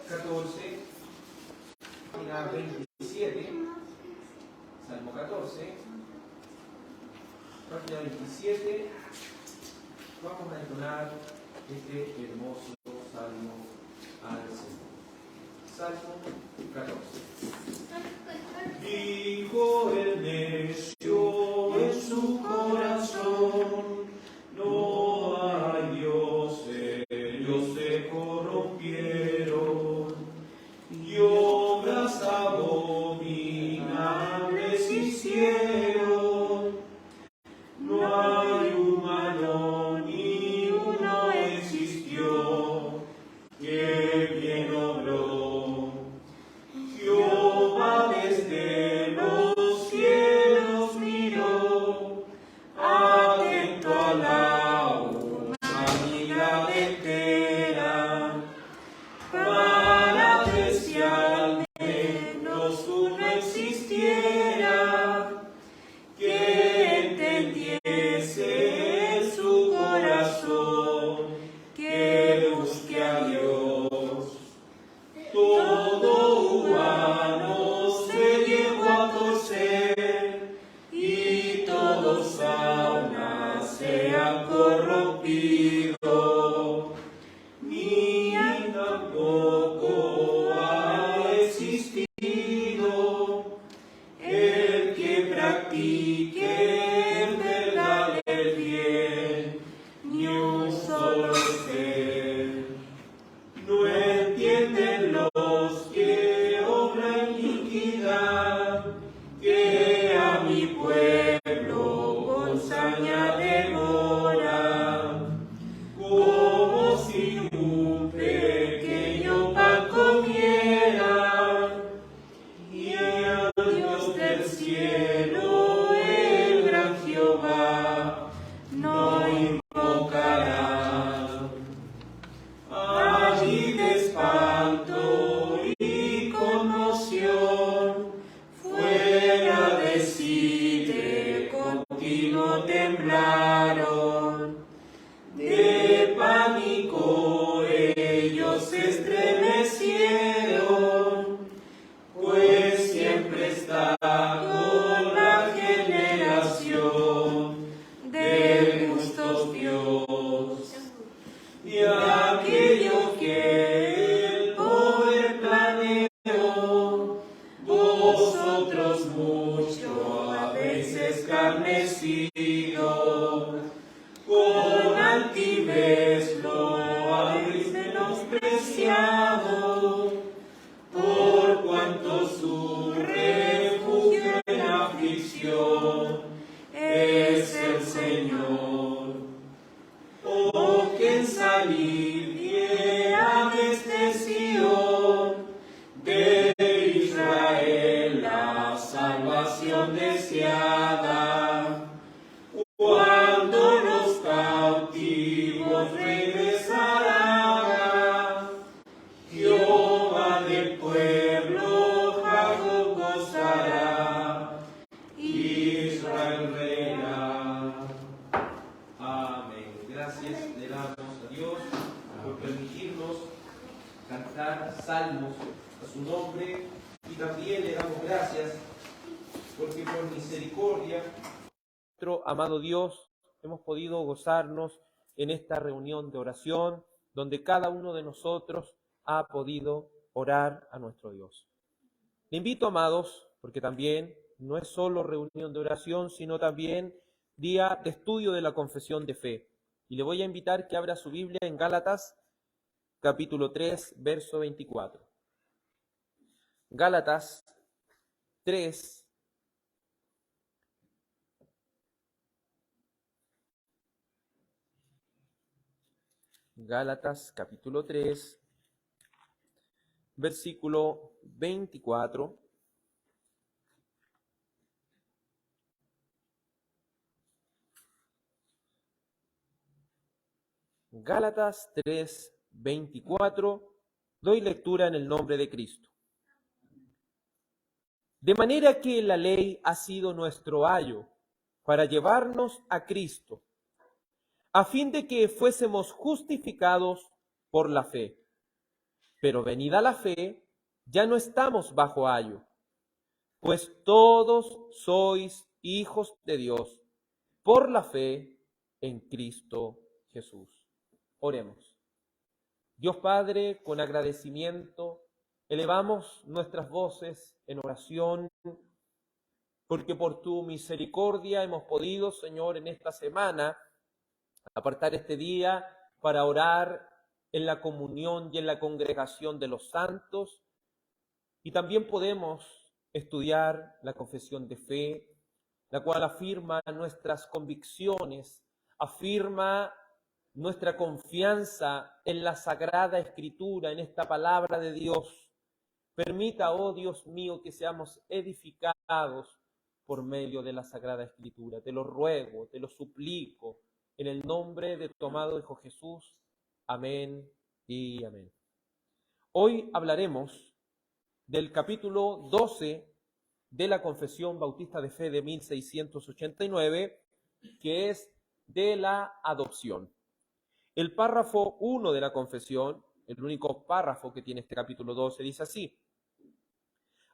14, página 27, Salmo 14, página 27, vamos a entonar este hermoso salmo al Señor. Salmo 14. Dijo el necio en su corazón, no hay Dios, ellos se corrompieron, y obras abominables hicieron, no hay humano ni uno existió, que bien obró. Jehová desde los cielos miró, atento a la humanidad entera, para ver si al menos uno existiera, que entendiese en su corazón, que busque a Dios. Todo humano se llegó a torcer, y todos a una se han corrompido, ni tampoco ha existido el que practique en verdad el bien, ni un solo ser. No entienden los que obran iniquidad, que a mi pueblo con saña devoran, como si un pequeño pan comieran, y al Dios del cielo, el gran Jehová, no invocarán. Allí de espanto y conmoción, fuera de sí de continuo temblaron, de pánico ellos se estremecieron, pues siempre está con la generación de justos Dios. Y aquello que el poder planeó, vosotros mucho habéis escarnecido, con altivez lo habéis menospreciado, por cuanto su refugio en aflicción es el Señor. Oh, que en salir viera desde Sion, de Israel la salvación deseada, cuando los cautivos regresarán, Jehová del pueblo Jacob gozará, Israel reina. Amén. Gracias le damos a Dios por permitirnos cantar salmos a su nombre, y también le damos gracias porque por misericordia, nuestro amado Dios, hemos podido gozarnos en esta reunión de oración donde cada uno de nosotros ha podido orar a nuestro Dios. Le invito, amados, porque también no es solo reunión de oración, sino también día de estudio de la confesión de fe. Y le voy a invitar que abra su Biblia en Gálatas, capítulo 3, verso 24. Gálatas 3, Gálatas capítulo 3, versículo 24. Gálatas 3, 24, doy lectura en el nombre de Cristo. De manera que la ley ha sido nuestro ayo para llevarnos a Cristo, a fin de que fuésemos justificados por la fe. Pero venida la fe, ya no estamos bajo ayo, pues todos sois hijos de Dios por la fe en Cristo Jesús. Oremos. Dios Padre, con agradecimiento, elevamos nuestras voces en oración, porque por tu misericordia hemos podido, Señor, en esta semana, apartar este día para orar en la comunión y en la congregación de los santos, y también podemos estudiar la confesión de fe, la cual afirma nuestras convicciones, afirma nuestra confianza en la Sagrada Escritura, en esta palabra de Dios. Permita, oh Dios mío, que seamos edificados por medio de la Sagrada Escritura. Te lo ruego, te lo suplico, en el nombre de tu amado Hijo Jesús. Amén y amén. Hoy hablaremos del capítulo 12 de la Confesión Bautista de Fe de 1689, que es de la adopción. El párrafo 1 de la confesión, el único párrafo que tiene este capítulo 12, dice así: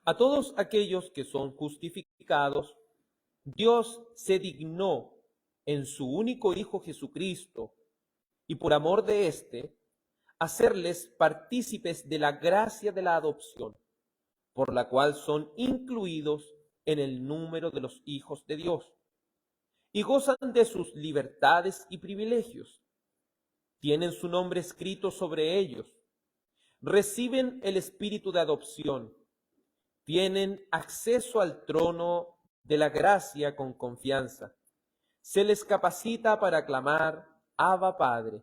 a todos aquellos que son justificados, Dios se dignó en su único Hijo Jesucristo, y por amor de éste, hacerles partícipes de la gracia de la adopción, por la cual son incluidos en el número de los hijos de Dios, y gozan de sus libertades y privilegios. Tienen su nombre escrito sobre ellos, reciben el espíritu de adopción, tienen acceso al trono de la gracia con confianza, se les capacita para clamar Abba Padre,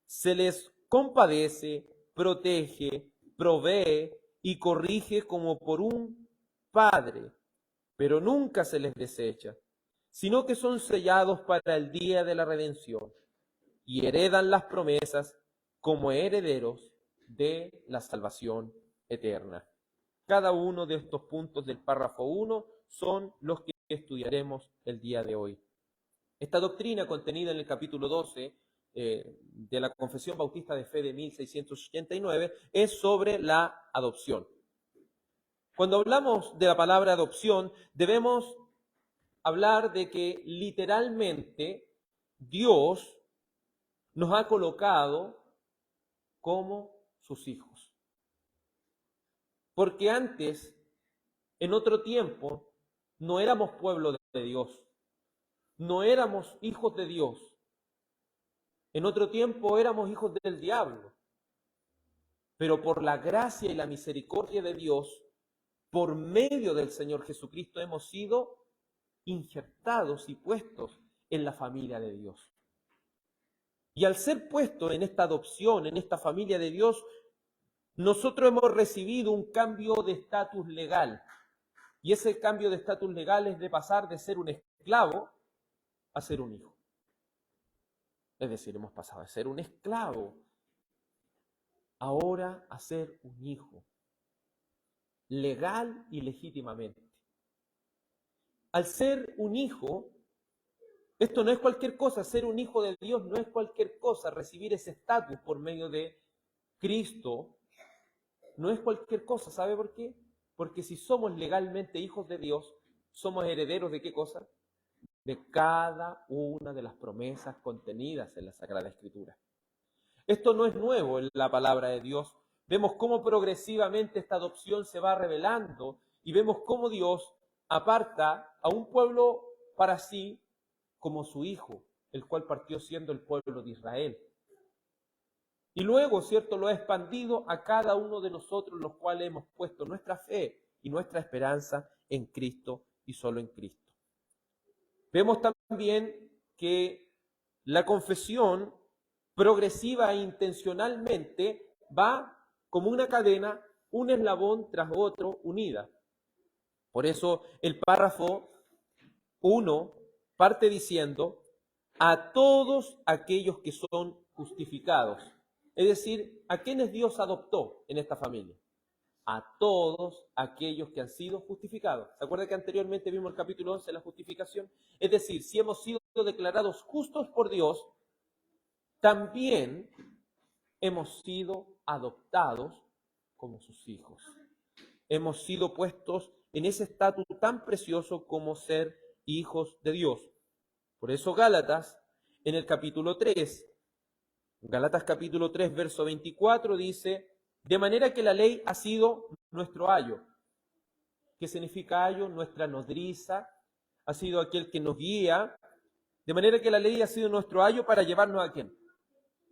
se les compadece, protege, provee y corrige como por un padre, pero nunca se les desecha, sino que son sellados para el día de la redención y heredan las promesas como herederos de la salvación eterna. Cada uno de estos puntos del párrafo 1 son los que estudiaremos el día de hoy. Esta doctrina contenida en el capítulo 12 de la Confesión Bautista de Fe de 1689 es sobre la adopción. Cuando hablamos de la palabra adopción, debemos hablar de que literalmente Dios nos ha colocado como sus hijos. Porque antes, en otro tiempo, no éramos pueblo de Dios, no éramos hijos de Dios. En otro tiempo éramos hijos del diablo. Pero por la gracia y la misericordia de Dios, por medio del Señor Jesucristo, hemos sido injertados y puestos en la familia de Dios. Y al ser puestos en esta adopción, en esta familia de Dios, nosotros hemos recibido un cambio de estatus legal. Y ese cambio de estatus legal es de pasar de ser un esclavo a ser un hijo. Es decir, hemos pasado de ser un esclavo ahora a ser un hijo, legal y legítimamente. Al ser un hijo, esto no es cualquier cosa, ser un hijo de Dios no es cualquier cosa, recibir ese estatus por medio de Cristo no es cualquier cosa. ¿Sabe por qué? Porque si somos legalmente hijos de Dios, somos herederos ¿de qué cosa? De cada una de las promesas contenidas en la Sagrada Escritura. Esto no es nuevo en la palabra de Dios. Vemos cómo progresivamente esta adopción se va revelando y vemos cómo Dios aparta a un pueblo para sí como su hijo, el cual partió siendo el pueblo de Israel. Y luego, ¿cierto?, lo ha expandido a cada uno de nosotros, los cuales hemos puesto nuestra fe y nuestra esperanza en Cristo y solo en Cristo. Vemos también que la confesión progresiva e intencionalmente va como una cadena, un eslabón tras otro, unida. Por eso el párrafo 1 parte diciendo: a todos aquellos que son justificados. Es decir, ¿a quiénes Dios adoptó en esta familia? A todos aquellos que han sido justificados. ¿Se acuerda que anteriormente vimos el capítulo 11 de la justificación? Es decir, si hemos sido declarados justos por Dios, también hemos sido adoptados como sus hijos. Hemos sido puestos en ese estatus tan precioso como ser hijos de Dios. Por eso Gálatas, en el capítulo 3, Gálatas capítulo 3, verso 24, dice, de manera que la ley ha sido nuestro ayo. ¿Qué significa ayo? Nuestra nodriza, ha sido aquel que nos guía. De manera que la ley ha sido nuestro ayo para llevarnos ¿a quién?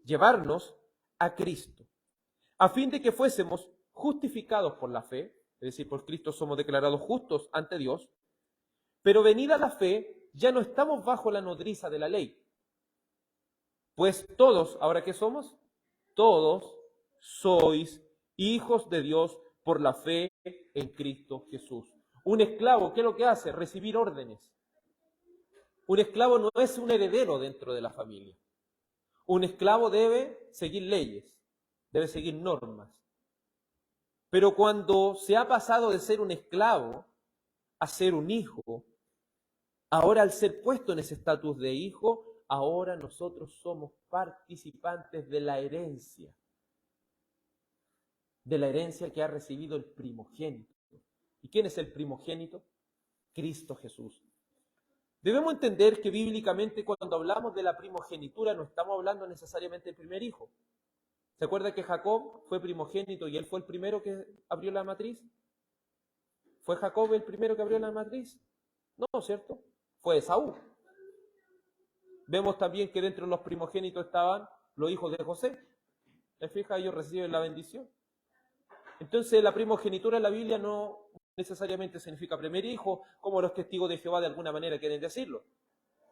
Llevarnos a Cristo, a fin de que fuésemos justificados por la fe, es decir, por Cristo somos declarados justos ante Dios, pero venida la fe, ya no estamos bajo la nodriza de la ley. Pues todos, ¿ahora qué somos? Todos sois hijos de Dios por la fe en Cristo Jesús. Un esclavo, ¿qué es lo que hace? Recibir órdenes. Un esclavo no es un heredero dentro de la familia. Un esclavo debe seguir leyes, debe seguir normas. Pero cuando se ha pasado de ser un esclavo a ser un hijo, ahora al ser puesto en ese estatus de hijo, ahora nosotros somos participantes de la herencia que ha recibido el primogénito. ¿Y quién es el primogénito? Cristo Jesús. Debemos entender que bíblicamente cuando hablamos de la primogenitura no estamos hablando necesariamente del primer hijo. ¿Se acuerda que Jacob fue primogénito y él fue el primero que abrió la matriz? ¿Fue Jacob el primero que abrió la matriz? No, ¿cierto? Fue Esaú. Vemos también que dentro de los primogénitos estaban los hijos de José. ¿Se fija? Ellos reciben la bendición. Entonces la primogenitura en la Biblia no necesariamente significa primer hijo, como los testigos de Jehová de alguna manera quieren decirlo.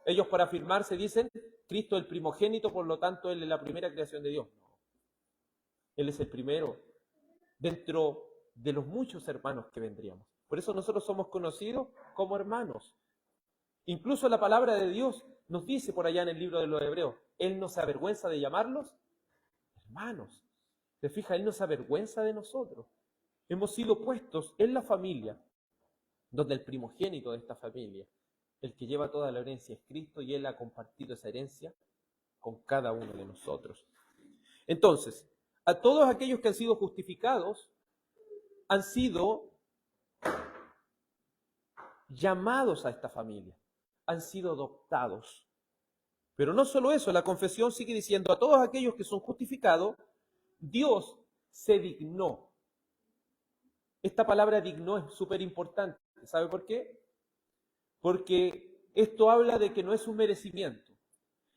Ellos para afirmarse dicen, Cristo es el primogénito, por lo tanto Él es la primera creación de Dios. No. Él es el primero dentro de los muchos hermanos que vendríamos. Por eso nosotros somos conocidos como hermanos. Incluso la palabra de Dios nos dice por allá en el libro de los Hebreos, Él no se avergüenza de llamarlos hermanos. ¿Se fija? Él no se avergüenza de nosotros. Hemos sido puestos en la familia, donde el primogénito de esta familia, el que lleva toda la herencia es Cristo y Él ha compartido esa herencia con cada uno de nosotros. Entonces, a todos aquellos que han sido justificados, han sido llamados a esta familia, han sido adoptados. Pero no solo eso, la confesión sigue diciendo, a todos aquellos que son justificados, Dios se dignó. Esta palabra dignó es súper importante. ¿Sabe por qué? Porque esto habla de que no es un merecimiento.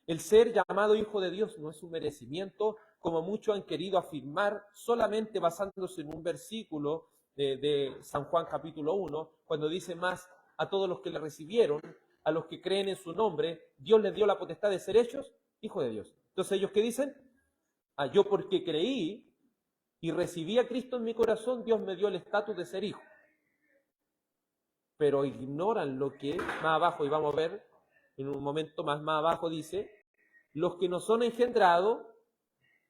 El ser llamado hijo de Dios no es un merecimiento, como muchos han querido afirmar, solamente basándose en un versículo de San Juan capítulo 1, cuando dice más a todos los que le recibieron, a los que creen en su nombre, Dios les dio la potestad de ser hechos hijos de Dios. Entonces, ¿ellos qué dicen? Yo porque creí y recibí a Cristo en mi corazón, Dios me dio el estatus de ser hijo. Pero ignoran lo que más abajo, y vamos a ver en un momento más abajo, dice, los que no son engendrados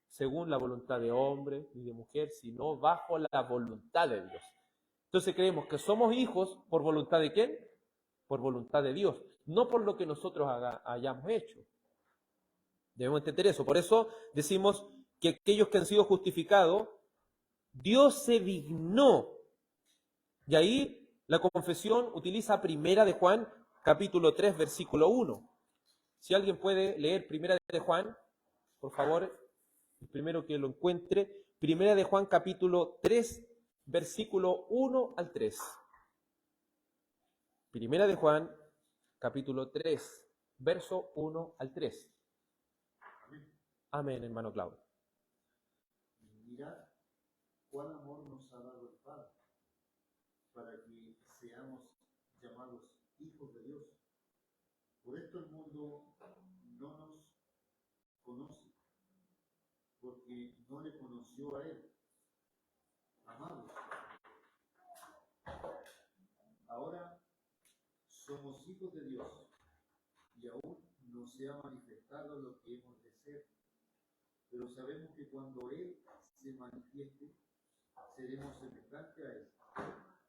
según la voluntad de hombre ni de mujer, sino bajo la voluntad de Dios. Entonces creemos que somos hijos por voluntad de ¿quién? Por voluntad de Dios, no por lo que nosotros hayamos hecho. Debemos entender eso. Por eso decimos que aquellos que han sido justificados, Dios se dignó. Y ahí la confesión utiliza Primera de Juan, capítulo 3, versículo 1. Si alguien puede leer Primera de Juan, por favor, el primero que lo encuentre. Primera de Juan, capítulo 3, versículo 1 al 3. Primera de Juan, capítulo 3, verso 1 al 3. Amén, hermano Claudio. Mirad cuán amor nos ha dado el Padre, para que seamos llamados hijos de Dios. Por esto el mundo no nos conoce, porque no le conoció a Él. Amados, ahora somos hijos de Dios, y aún no se ha manifestado lo que hemos de ser. Pero sabemos que cuando Él se manifieste, seremos semejantes a Él,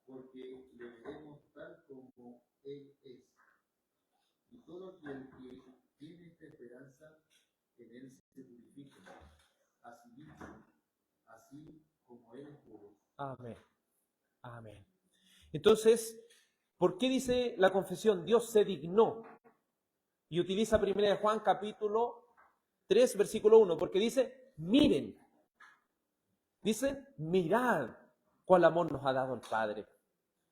porque le veremos tal como Él es. Y todo aquel que tiene esta esperanza en Él se purifica a sí mismo, así como Él es puro. Amén. Amén. Entonces, ¿por qué dice la confesión? Dios se dignó. Y utiliza 1 Juan capítulo 3, versículo 1, porque dice, miren. Dice, mirad cuál amor nos ha dado el Padre.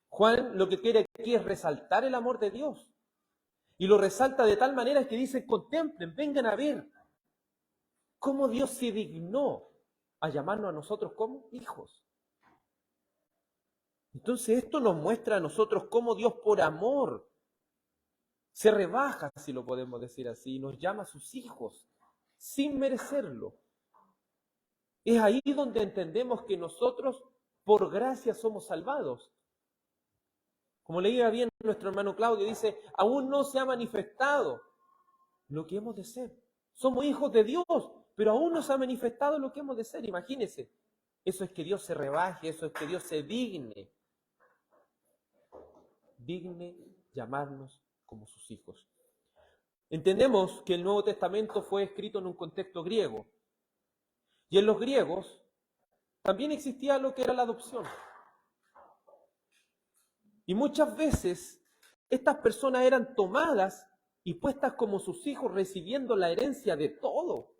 Juan lo que quiere aquí es resaltar el amor de Dios. Y lo resalta de tal manera que dice, contemplen, vengan a ver cómo Dios se dignó a llamarnos a nosotros como hijos. Entonces esto nos muestra a nosotros cómo Dios por amor se rebaja, si lo podemos decir así, y nos llama a sus hijos sin merecerlo. Es ahí donde entendemos que nosotros por gracia somos salvados. Como leía bien nuestro hermano Claudio, dice, aún no se ha manifestado lo que hemos de ser. Somos hijos de Dios, pero aún no se ha manifestado lo que hemos de ser. Imagínense, eso es que Dios se rebaje, eso es que Dios se digne llamarnos como sus hijos. Entendemos que el Nuevo Testamento fue escrito en un contexto griego. Y en los griegos también existía lo que era la adopción. Y muchas veces estas personas eran tomadas y puestas como sus hijos, recibiendo la herencia de todo.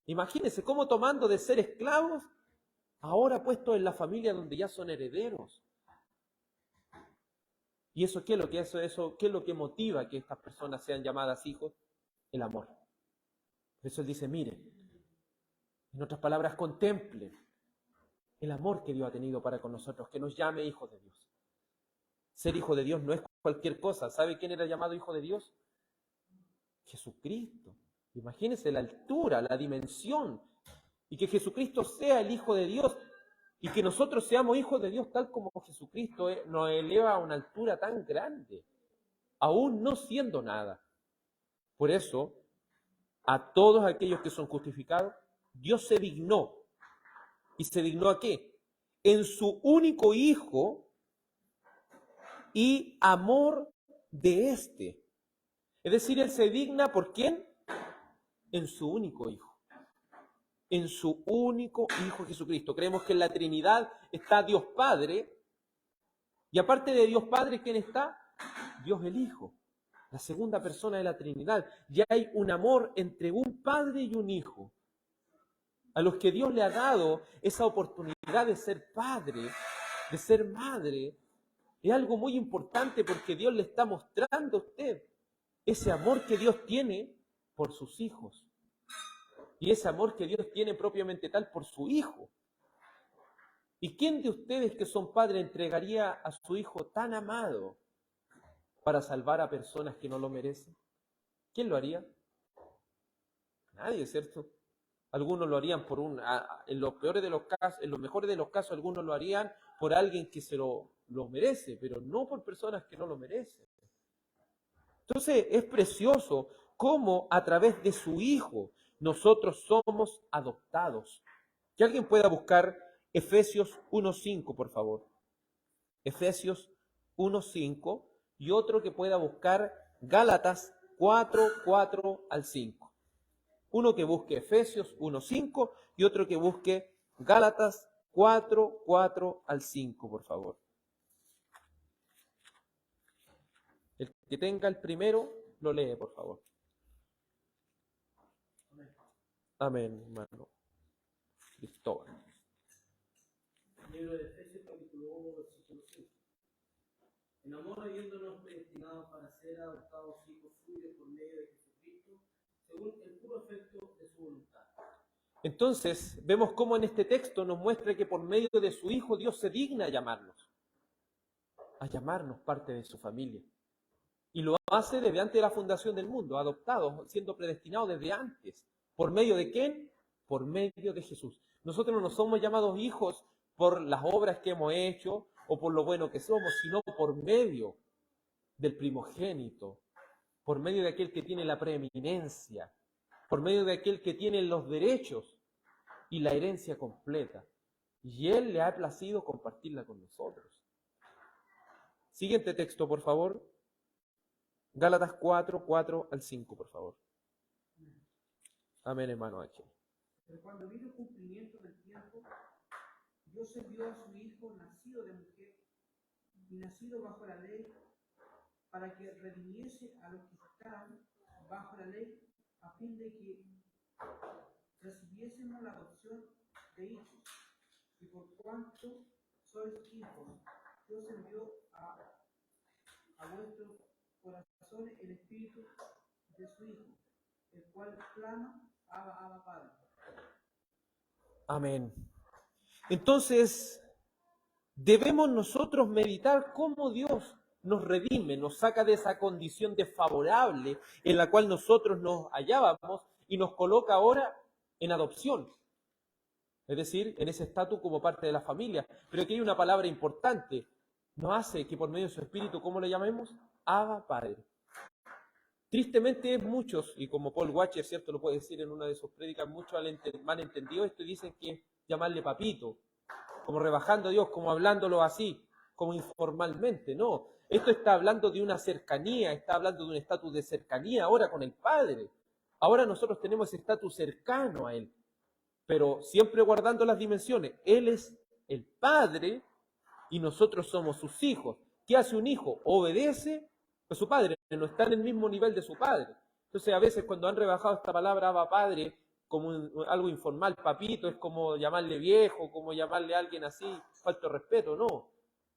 Imagínense cómo tomando de ser esclavos, ahora puestos en la familia donde ya son herederos. ¿Y eso qué es lo que qué es lo que motiva que estas personas sean llamadas hijos? El amor. Por eso él dice, miren, en otras palabras, contemplen el amor que Dios ha tenido para con nosotros, que nos llame hijos de Dios. Ser hijo de Dios no es cualquier cosa. ¿Sabe quién era llamado hijo de Dios? Jesucristo. Imagínense la altura, la dimensión, y que Jesucristo sea el Hijo de Dios, y que nosotros seamos hijos de Dios tal como Jesucristo nos eleva a una altura tan grande, aún no siendo nada. Por eso, a todos aquellos que son justificados, Dios se dignó. ¿Y se dignó a qué? En su único Hijo y amor de éste. Es decir, Él se digna ¿por quién? En su único Hijo. En su único Hijo Jesucristo. Creemos que en la Trinidad está Dios Padre, y aparte de Dios Padre, ¿quién está? Dios el Hijo, la segunda persona de la Trinidad. Ya hay un amor entre un Padre y un Hijo, a los que Dios le ha dado esa oportunidad de ser padre, de ser madre. Es algo muy importante porque Dios le está mostrando a usted ese amor que Dios tiene por sus hijos. Y ese amor que Dios tiene propiamente tal por su Hijo. ¿Y quién de ustedes que son padres entregaría a su hijo tan amado para salvar a personas que no lo merecen? ¿Quién lo haría? Nadie, ¿cierto? Algunos lo harían en los peores de los casos, en los mejores de los casos, algunos lo harían por alguien que se lo merece, pero no por personas que no lo merecen. Entonces es precioso cómo a través de su Hijo nosotros somos adoptados. Que alguien pueda buscar Efesios 1:5, por favor. Efesios 1:5, y otro que pueda buscar Gálatas 4:4 al 5. Uno que busque Efesios 1:5 y otro que busque Gálatas 4:4 al 5, por favor. El que tenga el primero, lo lee, por favor. Amén, hermano Cristóbal. Libro de Efesios, capítulo 1, versículo 5. En amor, habiéndonos predestinados para ser adoptados hijos suyos por medio de Jesucristo, según el puro afecto de su voluntad. Entonces, vemos cómo en este texto nos muestra que por medio de su Hijo Dios se digna a llamarnos parte de su familia. Y lo hace desde antes de la fundación del mundo, adoptados, siendo predestinados desde antes. ¿Por medio de quién? Por medio de Jesús. Nosotros no somos llamados hijos por las obras que hemos hecho o por lo bueno que somos, sino por medio del primogénito, por medio de aquel que tiene la preeminencia, por medio de aquel que tiene los derechos y la herencia completa. Y Él le ha placido compartirla con nosotros. Siguiente texto, por favor. Gálatas 4:4 al 5, por favor. Amén, hermano H. Pero cuando vino el cumplimiento del tiempo, Dios envió a su Hijo nacido de mujer y nacido bajo la ley para que redimiese a los que están bajo la ley, a fin de que recibiésemos la adopción de hijos. Y por cuanto sois hijos, Dios envió a vuestros corazones el espíritu de su Hijo, el cual clama, Abba, Abba, Padre. Amén. Entonces, debemos nosotros meditar cómo Dios nos redime, nos saca de esa condición desfavorable en la cual nosotros nos hallábamos y nos coloca ahora en adopción. Es decir, en ese estatus como parte de la familia. Pero aquí hay una palabra importante. Nos hace que por medio de su espíritu, ¿cómo le llamemos? Abba, Padre. Tristemente muchos, y como Paul Washer, ¿cierto?, lo puede decir en una de sus prédicas, muchos han entendido esto y dicen que es llamarle papito, como rebajando a Dios, como hablándolo así, como informalmente. No, esto está hablando de una cercanía, está hablando de un estatus de cercanía ahora con el Padre. Ahora nosotros tenemos ese estatus cercano a Él, pero siempre guardando las dimensiones. Él es el Padre y nosotros somos sus hijos. ¿Qué hace un hijo? Obedece a su padre, no está en el mismo nivel de su padre. Entonces a veces cuando han rebajado esta palabra Abba Padre como algo informal, papito, es como llamarle viejo, como llamarle a alguien así, falta de respeto, no.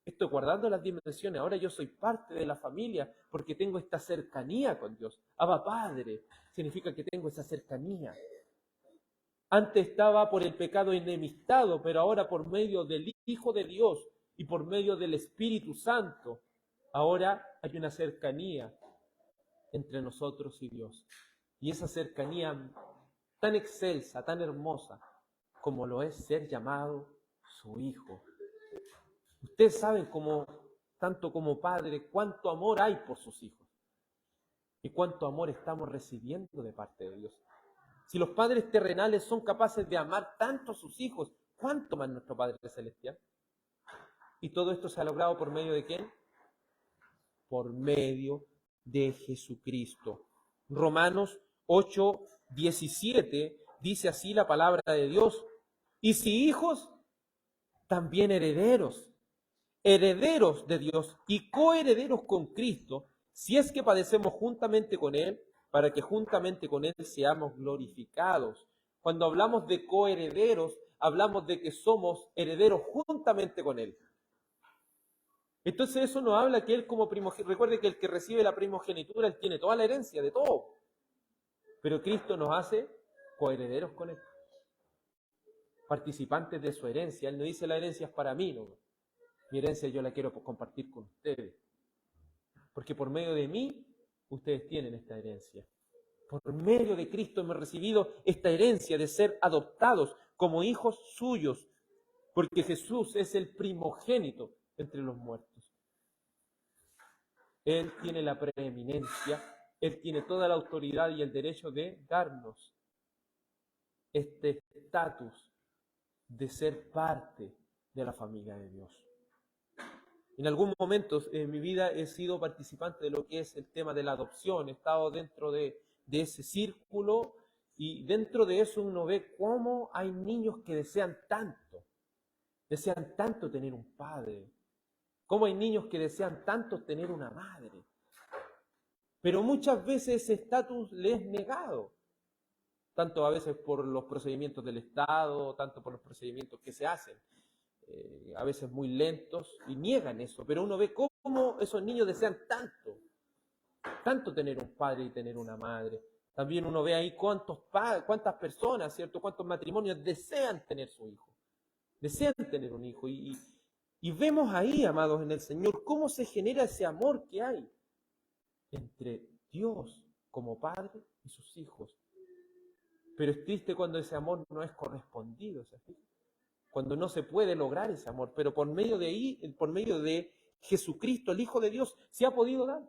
Estoy guardando las dimensiones, ahora yo soy parte de la familia porque tengo esta cercanía con Dios. Abba Padre significa que tengo esa cercanía. Antes estaba por el pecado enemistado, pero ahora por medio del Hijo de Dios y por medio del Espíritu Santo, ahora hay una cercanía entre nosotros y Dios. Y esa cercanía tan excelsa, tan hermosa, como lo es ser llamado su Hijo. Ustedes saben, tanto como padre, cuánto amor hay por sus hijos. Y cuánto amor estamos recibiendo de parte de Dios. Si los padres terrenales son capaces de amar tanto a sus hijos, ¿cuánto más nuestro Padre Celestial? Y todo esto se ha logrado por medio de ¿quién? Por medio de Jesucristo. Romanos 8:17 dice así la palabra de Dios. Y si hijos, también herederos, herederos de Dios y coherederos con Cristo, si es que padecemos juntamente con Él, para que juntamente con Él seamos glorificados. Cuando hablamos de coherederos, hablamos de que somos herederos juntamente con Él. Entonces eso nos habla que Él como primogénito, recuerde que el que recibe la primogenitura, Él tiene toda la herencia de todo. Pero Cristo nos hace coherederos con Él. Participantes de su herencia. Él no dice la herencia es para mí, no. Mi herencia yo la quiero compartir con ustedes. Porque por medio de mí, ustedes tienen esta herencia. Por medio de Cristo hemos recibido esta herencia de ser adoptados como hijos suyos. Porque Jesús es el primogénito entre los muertos. Él tiene la preeminencia, Él tiene toda la autoridad y el derecho de darnos este estatus de ser parte de la familia de Dios. En algún momento en mi vida he sido participante de lo que es el tema de la adopción, he estado dentro de ese círculo y dentro de eso uno ve cómo hay niños que desean tanto tener un padre, cómo hay niños que desean tanto tener una madre, pero muchas veces ese estatus les es negado, tanto a veces por los procedimientos del Estado, tanto por los procedimientos que se hacen. A veces muy lentos y niegan eso, pero uno ve cómo esos niños desean tanto tener un padre y tener una madre. También uno ve ahí cuántas personas, ¿cierto? Cuántos matrimonios desean tener su hijo, desean tener un hijo. Y vemos ahí, amados en el Señor, cómo se genera ese amor que hay entre Dios como Padre y sus hijos. Pero es triste cuando ese amor no es correspondido, ¿sabes? Cuando no se puede lograr ese amor, pero por medio de Jesucristo, el Hijo de Dios, se ha podido dar.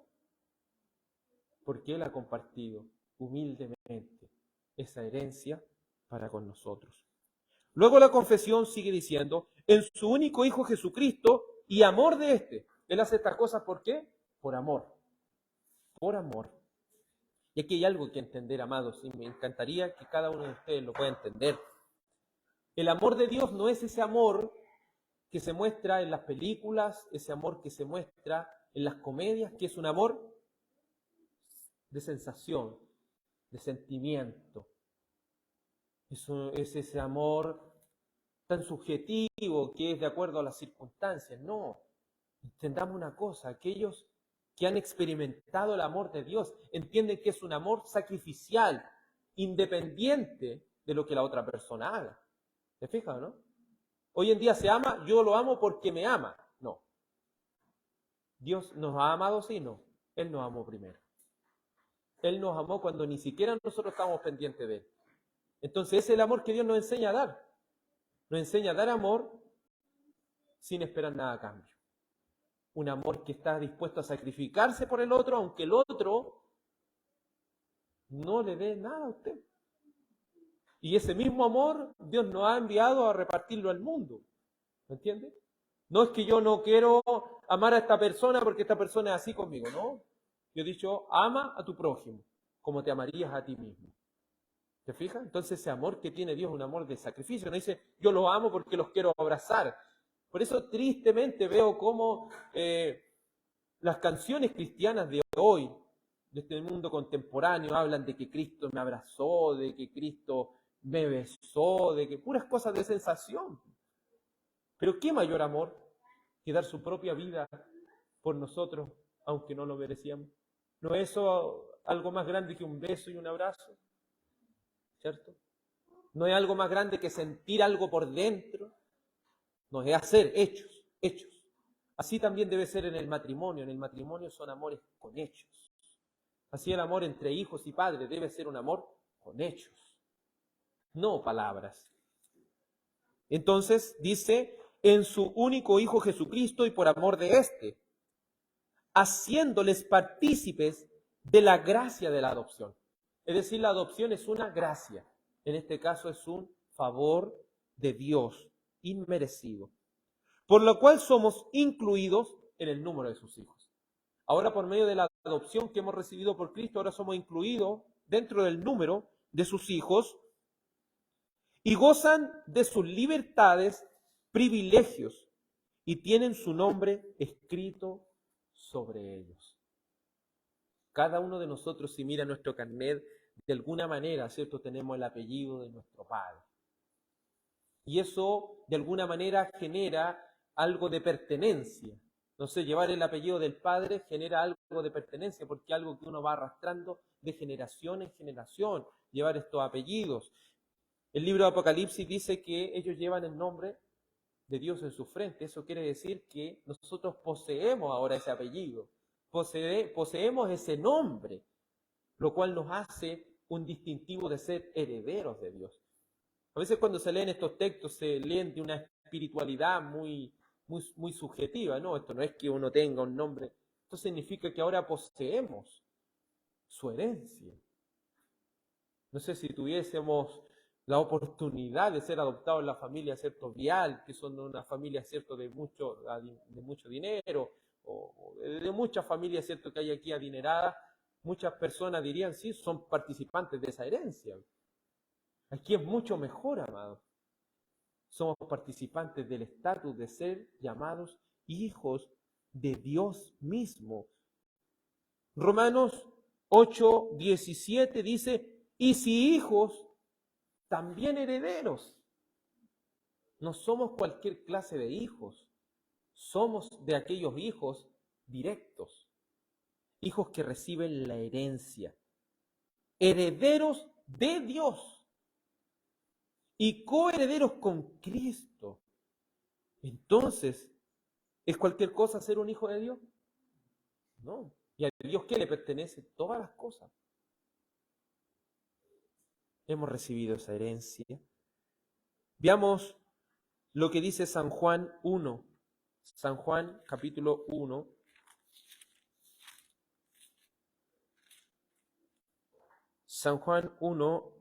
Porque Él ha compartido humildemente esa herencia para con nosotros. Luego la confesión sigue diciendo, en su único Hijo Jesucristo y amor de éste. Él hace estas cosas, ¿por qué? Por amor. Por amor. Y aquí hay algo que entender, amados, y me encantaría que cada uno de ustedes lo pueda entender. El amor de Dios no es ese amor que se muestra en las películas, ese amor que se muestra en las comedias, que es un amor de sensación, de sentimiento. Es ese amor tan subjetivo que es de acuerdo a las circunstancias. No, entendamos una cosa, aquellos que han experimentado el amor de Dios entienden que es un amor sacrificial, independiente de lo que la otra persona haga. ¿Te fijas, no? Hoy en día se ama, yo lo amo porque me ama. No. Dios nos ha amado, sí, no. Él nos amó primero. Él nos amó cuando ni siquiera nosotros estábamos pendientes de Él. Entonces es el amor que Dios nos enseña a dar. Nos enseña a dar amor sin esperar nada a cambio. Un amor que está dispuesto a sacrificarse por el otro, aunque el otro no le dé nada a usted. Y ese mismo amor Dios nos ha enviado a repartirlo al mundo. ¿Me entiende? No es que yo no quiero amar a esta persona porque esta persona es así conmigo, no. Yo he dicho, ama a tu prójimo como te amarías a ti mismo. ¿Te fijas? Entonces ese amor que tiene Dios es un amor de sacrificio. No dice, yo los amo porque los quiero abrazar. Por eso tristemente veo cómo las canciones cristianas de hoy, de este mundo contemporáneo, hablan de que Cristo me abrazó, de que Cristo me besó, de que puras cosas de sensación. Pero ¿qué mayor amor que dar su propia vida por nosotros, aunque no lo merecíamos? ¿No es eso algo más grande que un beso y un abrazo? ¿Cierto? ¿No es algo más grande que sentir algo por dentro? No, es hacer hechos, hechos. Así también debe ser en el matrimonio. En el matrimonio son amores con hechos. Así el amor entre hijos y padres debe ser un amor con hechos, no palabras. Entonces dice, en su único Hijo Jesucristo y por amor de éste, haciéndoles partícipes de la gracia de la adopción. Es decir, la adopción es una gracia. En este caso es un favor de Dios inmerecido, por lo cual somos incluidos en el número de sus hijos. Ahora, por medio de la adopción que hemos recibido por Cristo, ahora somos incluidos dentro del número de sus hijos y gozan de sus libertades, privilegios, y tienen su nombre escrito sobre ellos. Cada uno de nosotros, si mira nuestro carnet, de alguna manera, ¿cierto?, tenemos el apellido de nuestro padre. Y eso, de alguna manera, genera algo de pertenencia. No sé, llevar el apellido del padre genera algo de pertenencia, porque es algo que uno va arrastrando de generación en generación, llevar estos apellidos. El libro de Apocalipsis dice que ellos llevan el nombre de Dios en su frente. Eso quiere decir que nosotros poseemos ahora ese apellido, poseemos ese nombre, lo cual nos hace un distintivo de ser herederos de Dios. A veces cuando se leen estos textos se leen de una espiritualidad muy subjetiva, ¿no? Esto no es que uno tenga un nombre, esto significa que ahora poseemos su herencia. No sé si tuviésemos la oportunidad de ser adoptados en la familia, ¿cierto?, Vial, que son una familia, ¿cierto?, de mucho dinero, o de muchas familias, ¿cierto?, que hay aquí adineradas, muchas personas dirían, sí, son participantes de esa herencia. Aquí es mucho mejor, amados. Somos participantes del estatus de ser llamados hijos de Dios mismo. Romanos 8:17 dice, y si hijos, también herederos. No somos cualquier clase de hijos, somos de aquellos hijos directos, hijos que reciben la herencia, herederos de Dios y coherederos con Cristo. Entonces, ¿es cualquier cosa ser un hijo de Dios? No. ¿Y a Dios qué le pertenece? Todas las cosas. Hemos recibido esa herencia. Veamos lo que dice San Juan 1. San Juan capítulo 1. San Juan 1,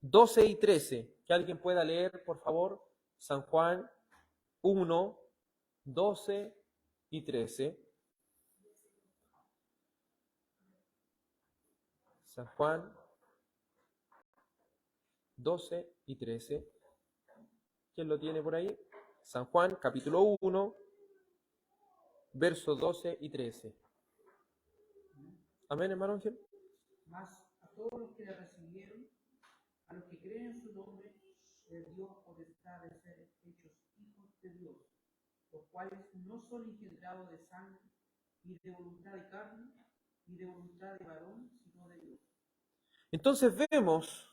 12 y 13. Que alguien pueda leer, por favor. San Juan 1, 12 y 13. San Juan 12 y 13. ¿Quién lo tiene por ahí? San Juan, capítulo 1, versos 12 y 13. Amén, hermano Ángel. Mas a todos los que le recibieron, a los que creen en su nombre, les dio potestad de ser hechos hijos de Dios, los cuales no son engendrados de sangre, ni de voluntad de carne, ni de voluntad de varón, sino de Dios. Entonces vemos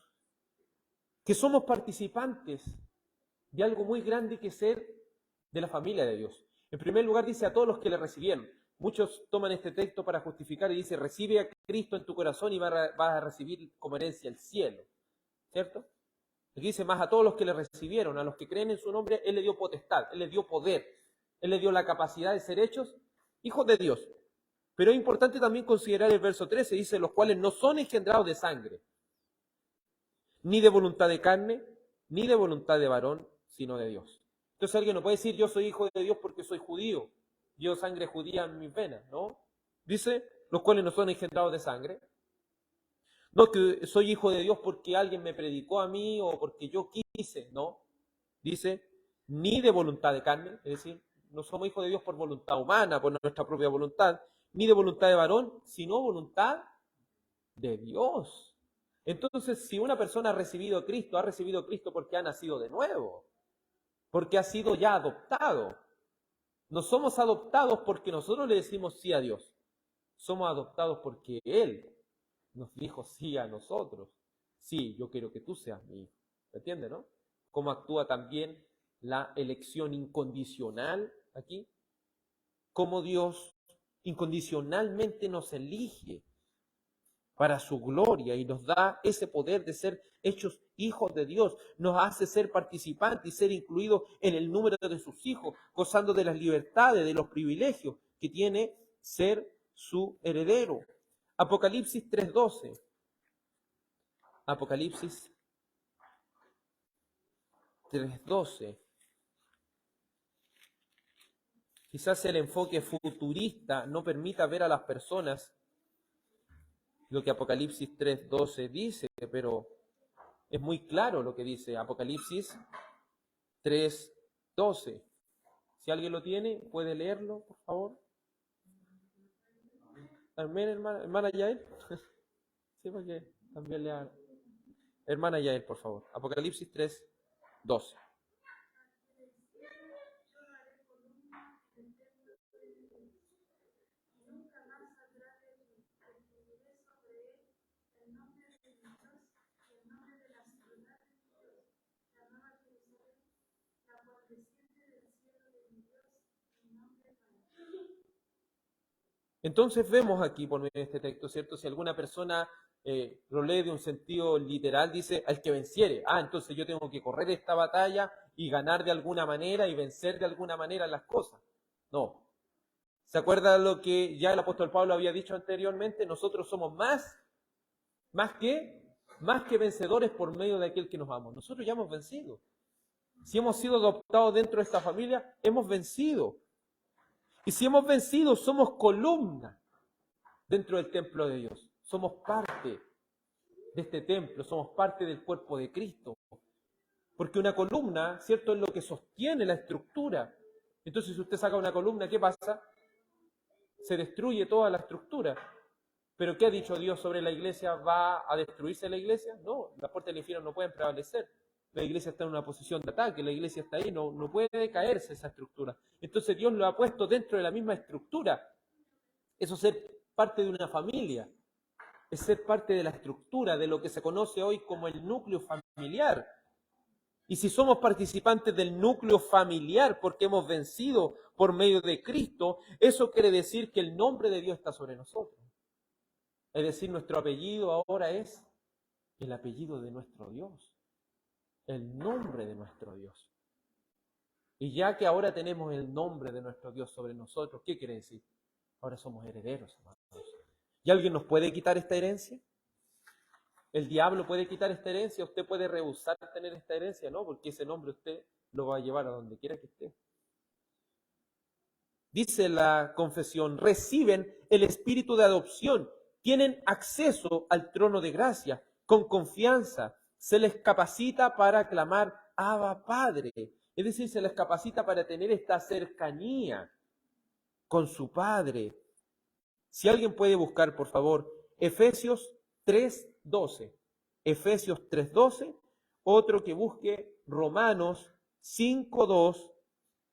que somos participantes de algo muy grande que es ser de la familia de Dios. En primer lugar dice a todos los que le recibieron. Muchos toman este texto para justificar y dice, recibe a Cristo en tu corazón y vas a recibir como herencia el cielo. ¿Cierto? Aquí dice más a todos los que le recibieron, a los que creen en su nombre, Él le dio potestad, Él le dio poder, Él le dio la capacidad de ser hechos hijos de Dios. Pero es importante también considerar el verso 13, dice, los cuales no son engendrados de sangre, ni de voluntad de carne, ni de voluntad de varón, sino de Dios. Entonces alguien no puede decir, yo soy hijo de Dios porque soy judío, yo sangre judía en mis venas, ¿no? Dice, los cuales no son engendrados de sangre. No que soy hijo de Dios porque alguien me predicó a mí o porque yo quise, ¿no? Dice, ni de voluntad de carne, es decir, no somos hijos de Dios por voluntad humana, por nuestra propia voluntad, ni de voluntad de varón, sino voluntad de Dios. Entonces, si una persona ha recibido a Cristo porque ha nacido de nuevo, porque ha sido ya adoptado. No somos adoptados porque nosotros le decimos sí a Dios. Somos adoptados porque Él nos dijo sí a nosotros. Sí, yo quiero que tú seas mi hijo. ¿Me entiende, no? Cómo actúa también la elección incondicional aquí. Cómo Dios incondicionalmente nos elige para su gloria y nos da ese poder de ser hechos hijos de Dios, nos hace ser participantes y ser incluidos en el número de sus hijos, gozando de las libertades, de los privilegios que tiene ser su heredero. Apocalipsis 3:12. Apocalipsis 3:12. Quizás el enfoque futurista no permita ver a las personas lo que Apocalipsis 3:12 dice, pero es muy claro lo que dice Apocalipsis 3:12. Si alguien lo tiene, puede leerlo, por favor. Amén, hermana Yael. Sí, porque también lea. Hermana Yael, por favor. Apocalipsis 3:12. Entonces vemos aquí por medio de este texto, ¿cierto? Si alguna persona lo lee de un sentido literal, dice al que venciere. Entonces yo tengo que correr esta batalla y ganar de alguna manera y vencer de alguna manera las cosas. No. ¿Se acuerda lo que ya el apóstol Pablo había dicho anteriormente? Nosotros somos más que vencedores por medio de aquel que nos ama. Nosotros ya hemos vencido. Si hemos sido adoptados dentro de esta familia, hemos vencido. Y si hemos vencido, somos columna dentro del templo de Dios. Somos parte de este templo, somos parte del cuerpo de Cristo. Porque una columna, ¿cierto?, es lo que sostiene la estructura. Entonces, si usted saca una columna, ¿qué pasa? Se destruye toda la estructura. ¿Pero qué ha dicho Dios sobre la iglesia? ¿Va a destruirse la iglesia? No, las puertas del infierno no pueden prevalecer. La iglesia está en una posición de ataque, la iglesia está ahí, no puede caerse esa estructura. Entonces Dios lo ha puesto dentro de la misma estructura. Eso es ser parte de una familia, es ser parte de la estructura, de lo que se conoce hoy como el núcleo familiar. Y si somos participantes del núcleo familiar porque hemos vencido por medio de Cristo, eso quiere decir que el nombre de Dios está sobre nosotros. Es decir, nuestro apellido ahora es el apellido de nuestro Dios. El nombre de nuestro Dios. Y ya que ahora tenemos el nombre de nuestro Dios sobre nosotros, ¿qué quiere decir? Ahora somos herederos, hermanos. ¿Y alguien nos puede quitar esta herencia? ¿El diablo puede quitar esta herencia? ¿Usted puede rehusar tener esta herencia? No, porque ese nombre usted lo va a llevar a donde quiera que esté. Dice la confesión, reciben el espíritu de adopción, tienen acceso al trono de gracia con confianza. Se les capacita para clamar, Abba, Padre. Es decir, se les capacita para tener esta cercanía con su Padre. Si alguien puede buscar, por favor, Efesios 3:12. Efesios 3:12. Otro que busque Romanos 5:2.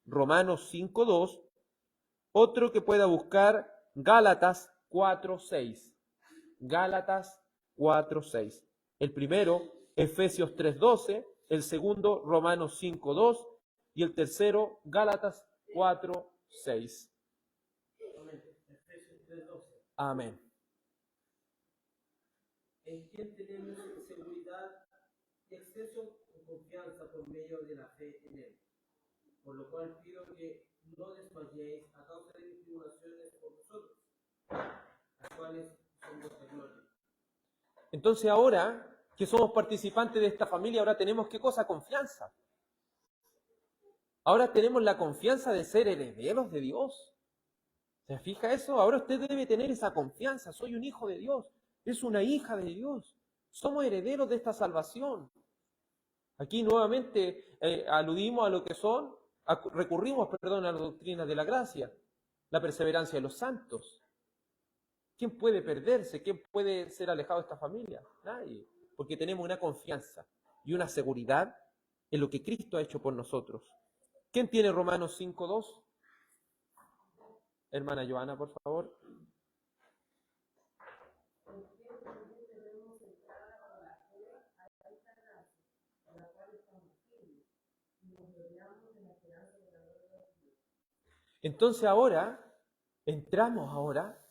Romanos 5:2. Otro que pueda buscar Gálatas 4:6. Gálatas 4:6. El primero, Efesios 3:12. El segundo, Romanos 5:2. Y el tercero, Gálatas 4:6. Amén. Efesios 3:12. Amén. En quien tenemos seguridad y acceso con confianza por medio de la fe en Él. Por lo cual pido que no desmayéis a causa de mis tribulaciones por vosotros, las cuales son vuestra gloria. Entonces ahora que somos participantes de esta familia, ahora tenemos ¿qué cosa? Confianza. Ahora tenemos la confianza de ser herederos de Dios. ¿Se fija eso? Ahora usted debe tener esa confianza. Soy un hijo de Dios. Es una hija de Dios. Somos herederos de esta salvación. Aquí nuevamente aludimos a lo que son, recurrimos, a la doctrina de la gracia, la perseverancia de los santos. ¿Quién puede perderse? ¿Quién puede ser alejado de esta familia? Nadie. Porque tenemos una confianza y una seguridad en lo que Cristo ha hecho por nosotros. ¿Quién tiene Romanos 5:2? Hermana Joana, por favor. Entonces ahora, entramos ahora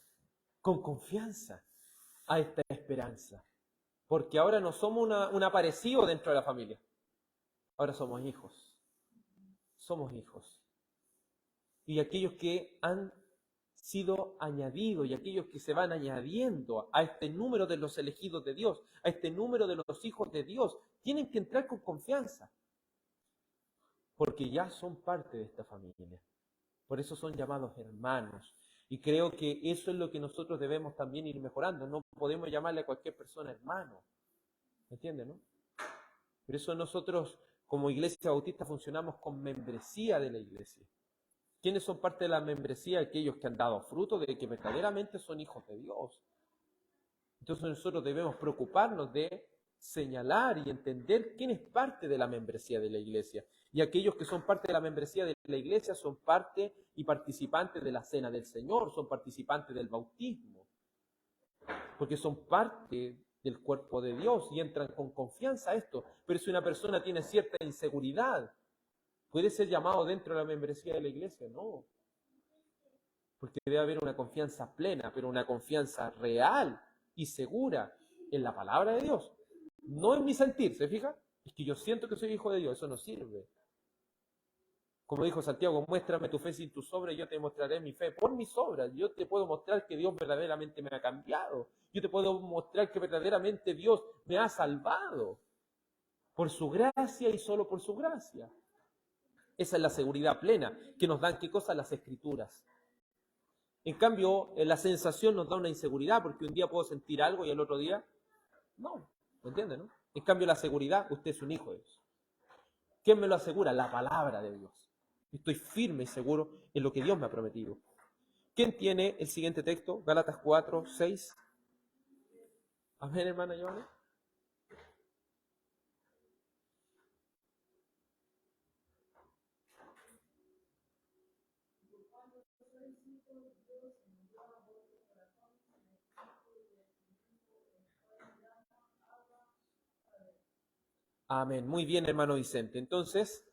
con confianza a esta esperanza. Porque ahora no somos un aparecido dentro de la familia. Ahora somos hijos. Somos hijos. Y aquellos que han sido añadidos y aquellos que se van añadiendo a este número de los elegidos de Dios, a este número de los hijos de Dios, tienen que entrar con confianza. Porque ya son parte de esta familia. Por eso son llamados hermanos. Y creo que eso es lo que nosotros debemos también ir mejorando. No podemos llamarle a cualquier persona hermano. ¿Me entienden, no? Por eso nosotros, como Iglesia Bautista, funcionamos con membresía de la Iglesia. ¿Quiénes son parte de la membresía? Aquellos que han dado fruto de que verdaderamente son hijos de Dios. Entonces nosotros debemos preocuparnos de señalar y entender quién es parte de la membresía de la Iglesia. Y aquellos que son parte de la membresía de la Iglesia son parte y participantes de la Cena del Señor, son participantes del bautismo, porque son parte del cuerpo de Dios y entran con confianza a esto. Pero si una persona tiene cierta inseguridad, ¿puede ser llamado dentro de la membresía de la Iglesia? No, porque debe haber una confianza plena, pero una confianza real y segura en la palabra de Dios. No en mi sentir, ¿se fija? Es que yo siento que soy hijo de Dios, eso no sirve. Como dijo Santiago, muéstrame tu fe sin tus obras, yo te mostraré mi fe por mis obras. Yo te puedo mostrar que Dios verdaderamente me ha cambiado. Yo te puedo mostrar que verdaderamente Dios me ha salvado. Por su gracia y solo por su gracia. Esa es la seguridad plena que nos dan, ¿qué cosa? Las Escrituras. En cambio, la sensación nos da una inseguridad, porque un día puedo sentir algo y el otro día no. ¿Me entiende, no? En cambio, la seguridad, usted es un hijo de Dios. ¿Quién me lo asegura? La palabra de Dios. Estoy firme y seguro en lo que Dios me ha prometido. ¿Quién tiene el siguiente texto? Gálatas 4:6. Amén, hermana Joana. Amén. Muy bien, hermano Vicente. Entonces,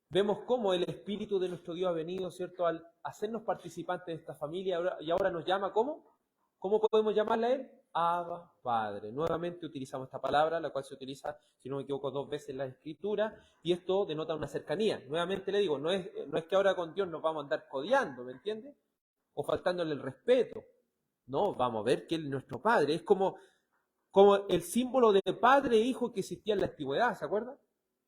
vemos cómo el Espíritu de nuestro Dios ha venido, ¿cierto?, al hacernos participantes de esta familia y ahora nos llama, ¿cómo? ¿Cómo podemos llamarle a Él? Abba, Padre. Nuevamente utilizamos esta palabra, la cual se utiliza, si no me equivoco, 2 veces en la Escritura, y esto denota una cercanía. Nuevamente le digo, no es que ahora con Dios nos vamos a andar codeando, ¿me entiende? O faltándole el respeto. No, vamos a ver que Él es nuestro Padre. Es como el símbolo de padre e hijo que existía en la antigüedad, ¿se acuerdan?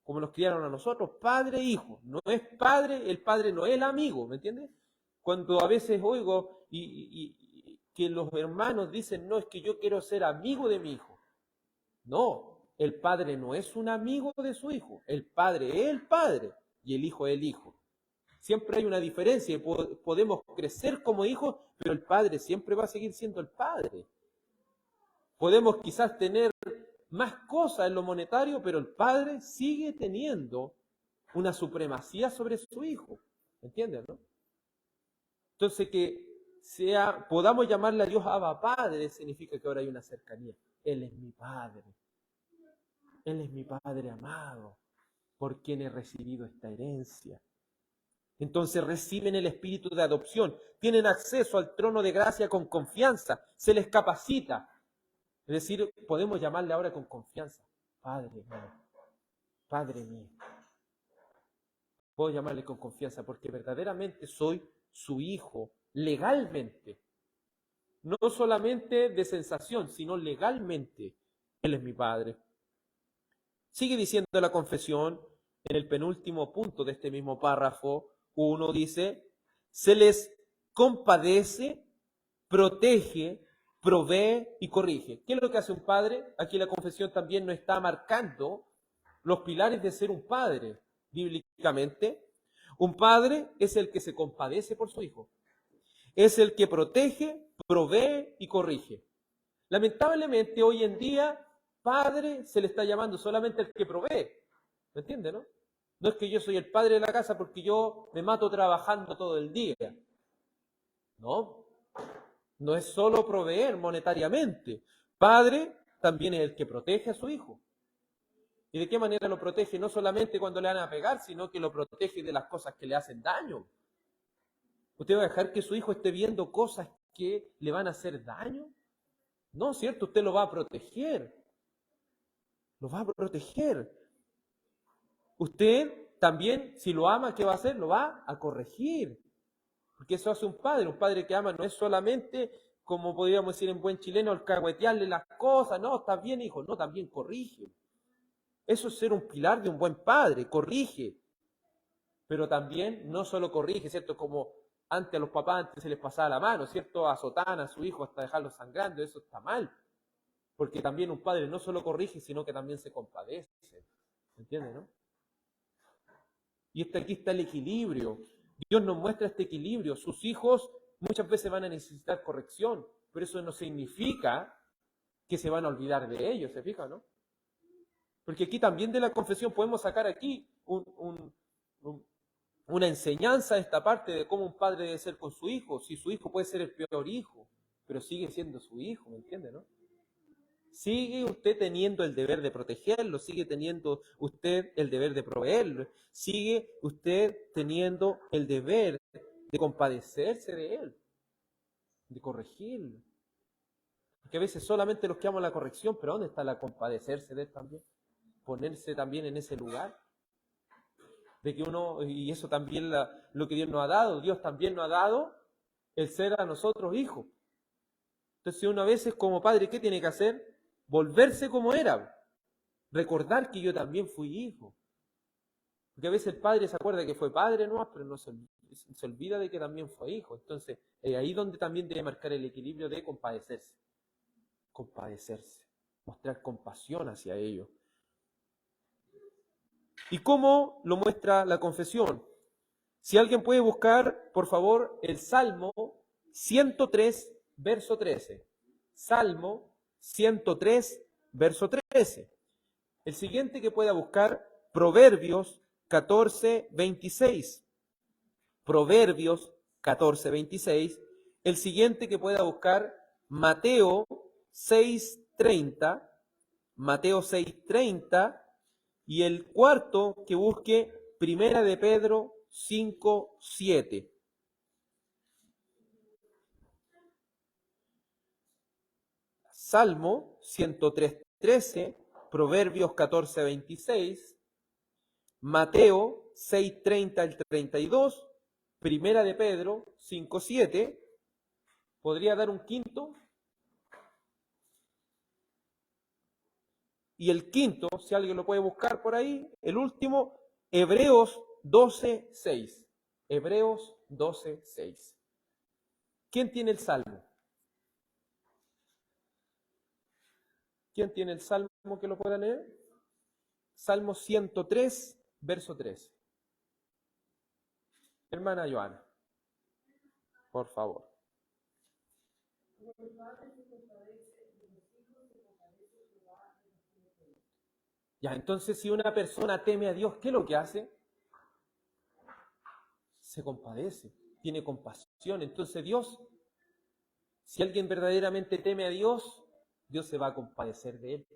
Como nos criaron a nosotros, padre e hijo. No es padre, el padre no es el amigo, ¿me entiendes? Cuando a veces oigo y que los hermanos dicen, no, es que yo quiero ser amigo de mi hijo. No, el padre no es un amigo de su hijo, el padre es el padre. y el hijo es el hijo. Siempre hay una diferencia y podemos crecer como hijos, pero el padre siempre va a seguir siendo el padre. Podemos quizás tener más cosas en lo monetario, pero el padre sigue teniendo una supremacía sobre su hijo. ¿Entienden, no? Entonces que podamos llamarle a Dios Abba Padre, significa que ahora hay una cercanía. Él es mi Padre. Él es mi Padre amado, por quien he recibido esta herencia. Entonces reciben el espíritu de adopción, tienen acceso al trono de gracia con confianza, se les capacita. Es decir, podemos llamarle ahora con confianza, Padre mío, Padre mío. Puedo llamarle con confianza porque verdaderamente soy su hijo, legalmente. No solamente de sensación, sino legalmente. Él es mi Padre. Sigue diciendo la confesión en el penúltimo punto de este mismo párrafo. Uno dice, se les compadece, protege, provee y corrige. ¿Qué es lo que hace un padre? Aquí la confesión también nos está marcando los pilares de ser un padre. Bíblicamente, un padre es el que se compadece por su hijo. Es el que protege, provee y corrige. Lamentablemente, hoy en día, padre se le está llamando solamente el que provee. ¿Me entiende, no? No es que yo soy el padre de la casa porque yo me mato trabajando todo el día. No, no es solo proveer monetariamente. Padre también es el que protege a su hijo. ¿Y de qué manera lo protege? No solamente cuando le van a pegar, sino que lo protege de las cosas que le hacen daño. ¿Usted va a dejar que su hijo esté viendo cosas que le van a hacer daño? No, ¿cierto? Usted lo va a proteger. Lo va a proteger. Usted también, si lo ama, ¿qué va a hacer? Lo va a corregir. Porque eso hace un padre. Un padre que ama no es solamente, como podríamos decir en buen chileno, alcahuetearle las cosas. No, está bien, hijo. No, también corrige. Eso es ser un pilar de un buen padre. Corrige. Pero también no solo corrige, ¿cierto? Como antes a los papás antes se les pasaba la mano, ¿cierto? Azotaban a su hijo hasta dejarlo sangrando. Eso está mal. Porque también un padre no solo corrige, sino que también se compadece. ¿Entiende, no? Y aquí está el equilibrio. Dios nos muestra este equilibrio. Sus hijos muchas veces van a necesitar corrección, pero eso no significa que se van a olvidar de ellos, ¿se fija, no? Porque aquí también de la confesión podemos sacar aquí una enseñanza de esta parte de cómo un padre debe ser con su hijo. Si su hijo puede ser el peor hijo, pero sigue siendo su hijo, ¿me entiende, no? Sigue usted teniendo el deber de protegerlo, sigue teniendo usted el deber de proveerlo, sigue usted teniendo el deber de compadecerse de él, de corregirlo. Porque a veces solamente los que aman la corrección, pero ¿dónde está la compadecerse de él también? Ponerse también en ese lugar. De que uno, y eso también lo que Dios nos ha dado, Dios también nos ha dado el ser a nosotros hijos. Entonces uno a veces como padre, ¿qué tiene que hacer? Volverse como era. Recordar que yo también fui hijo. Porque a veces el padre se acuerda que fue padre, no, pero no se olvida de que también fue hijo. Entonces, ahí donde también debe marcar el equilibrio de compadecerse. Compadecerse. Mostrar compasión hacia ellos. ¿Y cómo lo muestra la confesión? Si alguien puede buscar, por favor, el Salmo 103, verso 13. Salmo 103, verso 13. El siguiente que pueda buscar, Proverbios 14, 26. Proverbios 14, 26. El siguiente que pueda buscar, Mateo 6, 30. Mateo 6, 30. Y el cuarto que busque, Primera de Pedro 5, 7. Salmo 103, 13, Proverbios 14, 26, Mateo 6, 30 al 32, Primera de Pedro 5, 7. ¿Podría dar un quinto? Y el quinto, si alguien lo puede buscar por ahí, el último, Hebreos 12, 6. Hebreos 12, 6. ¿Quién tiene el Salmo? ¿Quién tiene el Salmo que lo pueda leer? Salmo 103, verso 3. Hermana Joana, por favor. Ya, entonces si una persona teme a Dios, ¿qué es lo que hace? Se compadece, tiene compasión. Entonces Dios, si alguien verdaderamente teme a Dios, Dios se va a compadecer de él.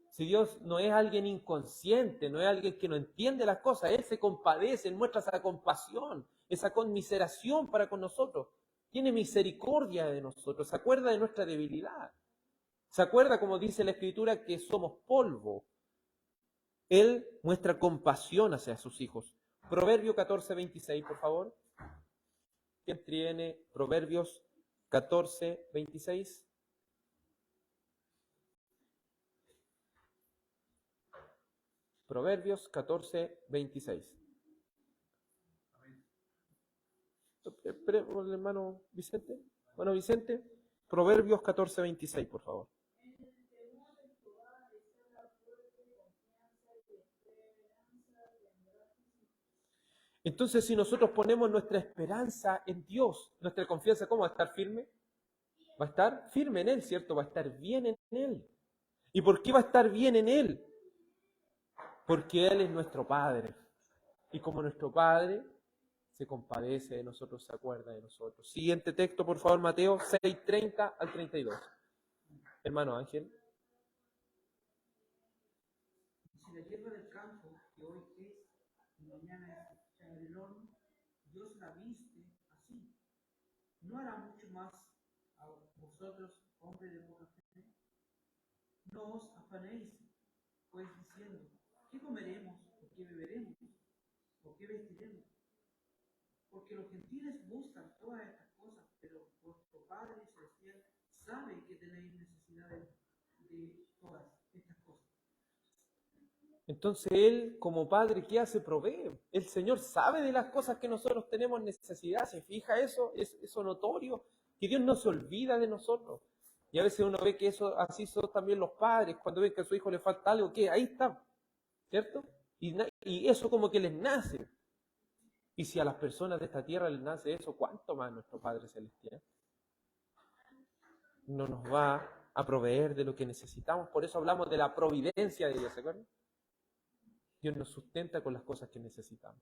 Si Dios no es alguien inconsciente, no es alguien que no entiende las cosas, Él se compadece, Él muestra esa compasión, esa conmiseración para con nosotros. Tiene misericordia de nosotros, se acuerda de nuestra debilidad. Se acuerda, como dice la Escritura, que somos polvo. Él muestra compasión hacia sus hijos. Proverbio 14:26, por favor. ¿Quién tiene Proverbios 14:26? Proverbios 14:26. El hermano Vicente. Bueno, Vicente, Proverbios 14:26, por favor. Entonces, si nosotros ponemos nuestra esperanza en Dios, nuestra confianza, ¿cómo va a estar firme? Va a estar firme en Él, ¿cierto? Va a estar bien en Él. ¿Y por qué va a estar bien en Él? Porque Él es nuestro Padre. Y como nuestro Padre se compadece de nosotros, se acuerda de nosotros. Siguiente texto, por favor, Mateo 6:30 al 32. Hermano Ángel. Si la hierba del campo, que hoy es y mañana está en el horno, Dios la viste así, ¿no hará mucho más a vosotros, hombres de poca fe? No os afanéis, pues diciendo, ¿qué comeremos? ¿O qué beberemos? ¿O qué vestiremos? Porque los gentiles buscan todas estas cosas, pero vuestro Padre Celestial sabe que tenéis necesidad de todas estas cosas. Entonces Él, como Padre, ¿qué hace? Provee. El Señor sabe de las cosas que nosotros tenemos necesidad. ¿Se fija eso? Es eso notorio. Que Dios no se olvida de nosotros. Y a veces uno ve que eso así son también los padres. Cuando ven que a su hijo le falta algo, ¿qué? Ahí está. ¿Cierto? Y eso como que les nace. Y si a las personas de esta tierra les nace eso, ¿cuánto más nuestro Padre Celestial no nos va a proveer de lo que necesitamos? Por eso hablamos de la providencia de Dios, ¿se acuerdan? Dios nos sustenta con las cosas que necesitamos.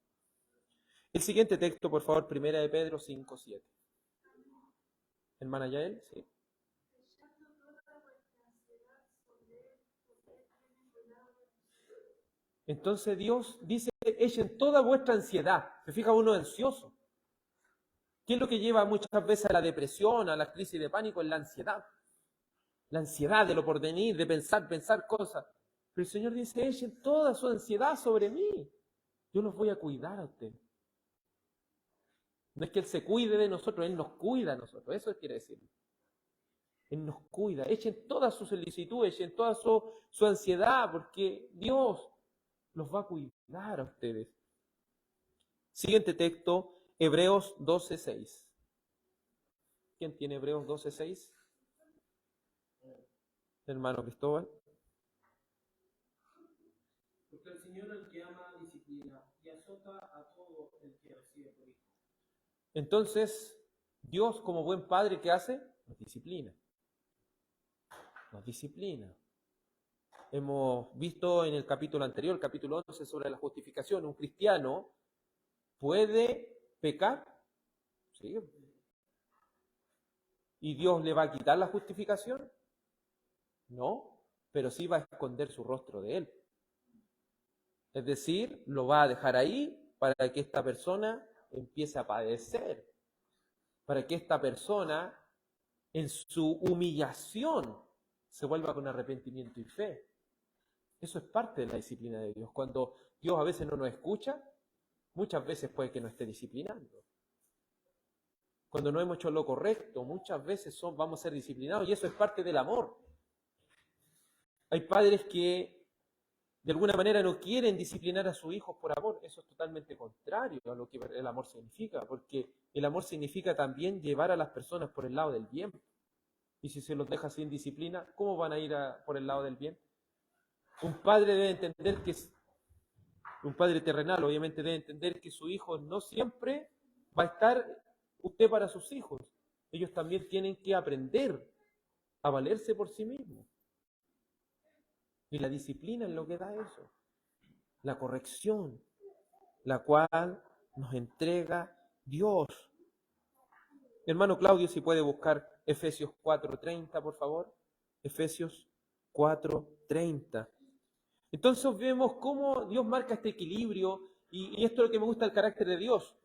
El siguiente texto, por favor, 1 de Pedro 5:7. Hermana Yael, sí. Entonces Dios dice, echen toda vuestra ansiedad. Se fija uno ansioso. ¿Qué es lo que lleva muchas veces a la depresión, a la crisis de pánico? Es la ansiedad. La ansiedad de lo porvenir, de pensar cosas. Pero el Señor dice, echen toda su ansiedad sobre mí. Yo los voy a cuidar a ustedes. No es que Él se cuide de nosotros, Él nos cuida a nosotros. Eso quiere decir. Él nos cuida. Echen toda su solicitud, echen toda su ansiedad, porque Dios los va a cuidar a ustedes. Siguiente texto, Hebreos 12:6. ¿Quién tiene Hebreos 12:6? Hermano Cristóbal. Porque el Señor al que ama disciplina y azota a todo el que recibe por hijo. Entonces, Dios como buen padre, ¿qué hace? Nos disciplina. Nos disciplina. Hemos visto en el capítulo anterior, el capítulo 11, sobre la justificación. Un cristiano puede pecar, ¿sí? ¿Y Dios le va a quitar la justificación? No, pero sí va a esconder su rostro de él. Es decir, lo va a dejar ahí para que esta persona empiece a padecer, para que esta persona en su humillación se vuelva con arrepentimiento y fe. Eso es parte de la disciplina de Dios. Cuando Dios a veces no nos escucha, muchas veces puede que nos esté disciplinando. Cuando no hemos hecho lo correcto, muchas veces vamos a ser disciplinados y eso es parte del amor. Hay padres que de alguna manera no quieren disciplinar a sus hijos por amor. Eso es totalmente contrario a lo que el amor significa, porque el amor significa también llevar a las personas por el lado del bien. Y si se los deja sin disciplina, ¿cómo van a ir por el lado del bien? Un padre debe entender un padre terrenal obviamente debe entender que sus hijos no siempre va a estar usted para sus hijos. Ellos también tienen que aprender a valerse por sí mismos. Y la disciplina es lo que da eso. La corrección, la cual nos entrega Dios. Hermano Claudio, si puede buscar Efesios 4:30, por favor. Efesios 4:30. Entonces vemos cómo Dios marca este equilibrio, y esto es lo que me gusta del carácter de Dios.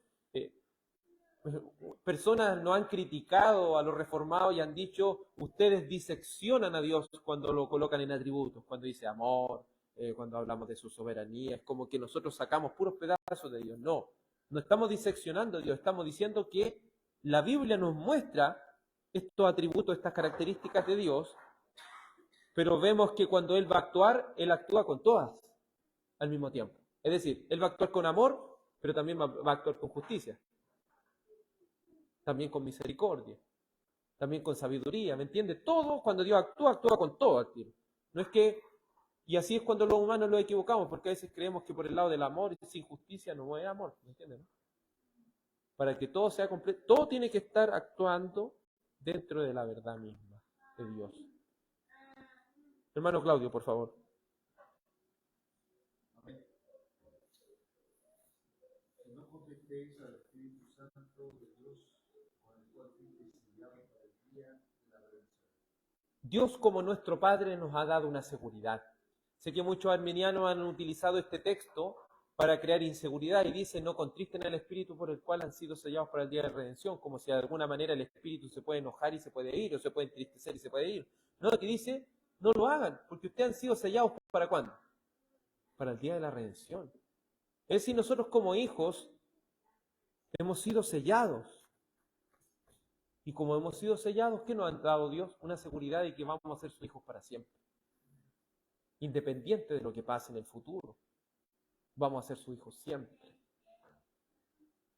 Personas no han criticado a los reformados y han dicho, ustedes diseccionan a Dios cuando lo colocan en atributos, cuando dice amor, cuando hablamos de su soberanía, es como que nosotros sacamos puros pedazos de Dios. No, no estamos diseccionando a Dios, estamos diciendo que la Biblia nos muestra estos atributos, estas características de Dios, pero vemos que cuando Él va a actuar, Él actúa con todas al mismo tiempo. Es decir, Él va a actuar con amor, pero también va a actuar con justicia. También con misericordia, también con sabiduría, ¿me entiende? Todo, cuando Dios actúa, actúa con todo al tiro. No es que, y así es cuando los humanos lo equivocamos, porque a veces creemos que por el lado del amor y sin justicia no es amor, ¿me entienden? Para que todo sea completo, todo tiene que estar actuando dentro de la verdad misma de Dios. Hermano Claudio, por favor. Amén. Que no contestéis al Espíritu Santo de Dios, con el cual fuisteis sellados para el día de la redención. Dios, como nuestro Padre, nos ha dado una seguridad. Sé que muchos arminianos han utilizado este texto para crear inseguridad y dicen, no contristen al Espíritu por el cual han sido sellados para el día de redención, como si de alguna manera el Espíritu se puede enojar y se puede ir, o se puede entristecer y se puede ir. No, que dice, no lo hagan, porque ustedes han sido sellados ¿para cuándo? Para el día de la redención. Es decir, nosotros como hijos hemos sido sellados. Y como hemos sido sellados, ¿qué nos ha dado Dios? Una seguridad de que vamos a ser sus hijos para siempre. Independiente de lo que pase en el futuro. Vamos a ser sus hijos siempre.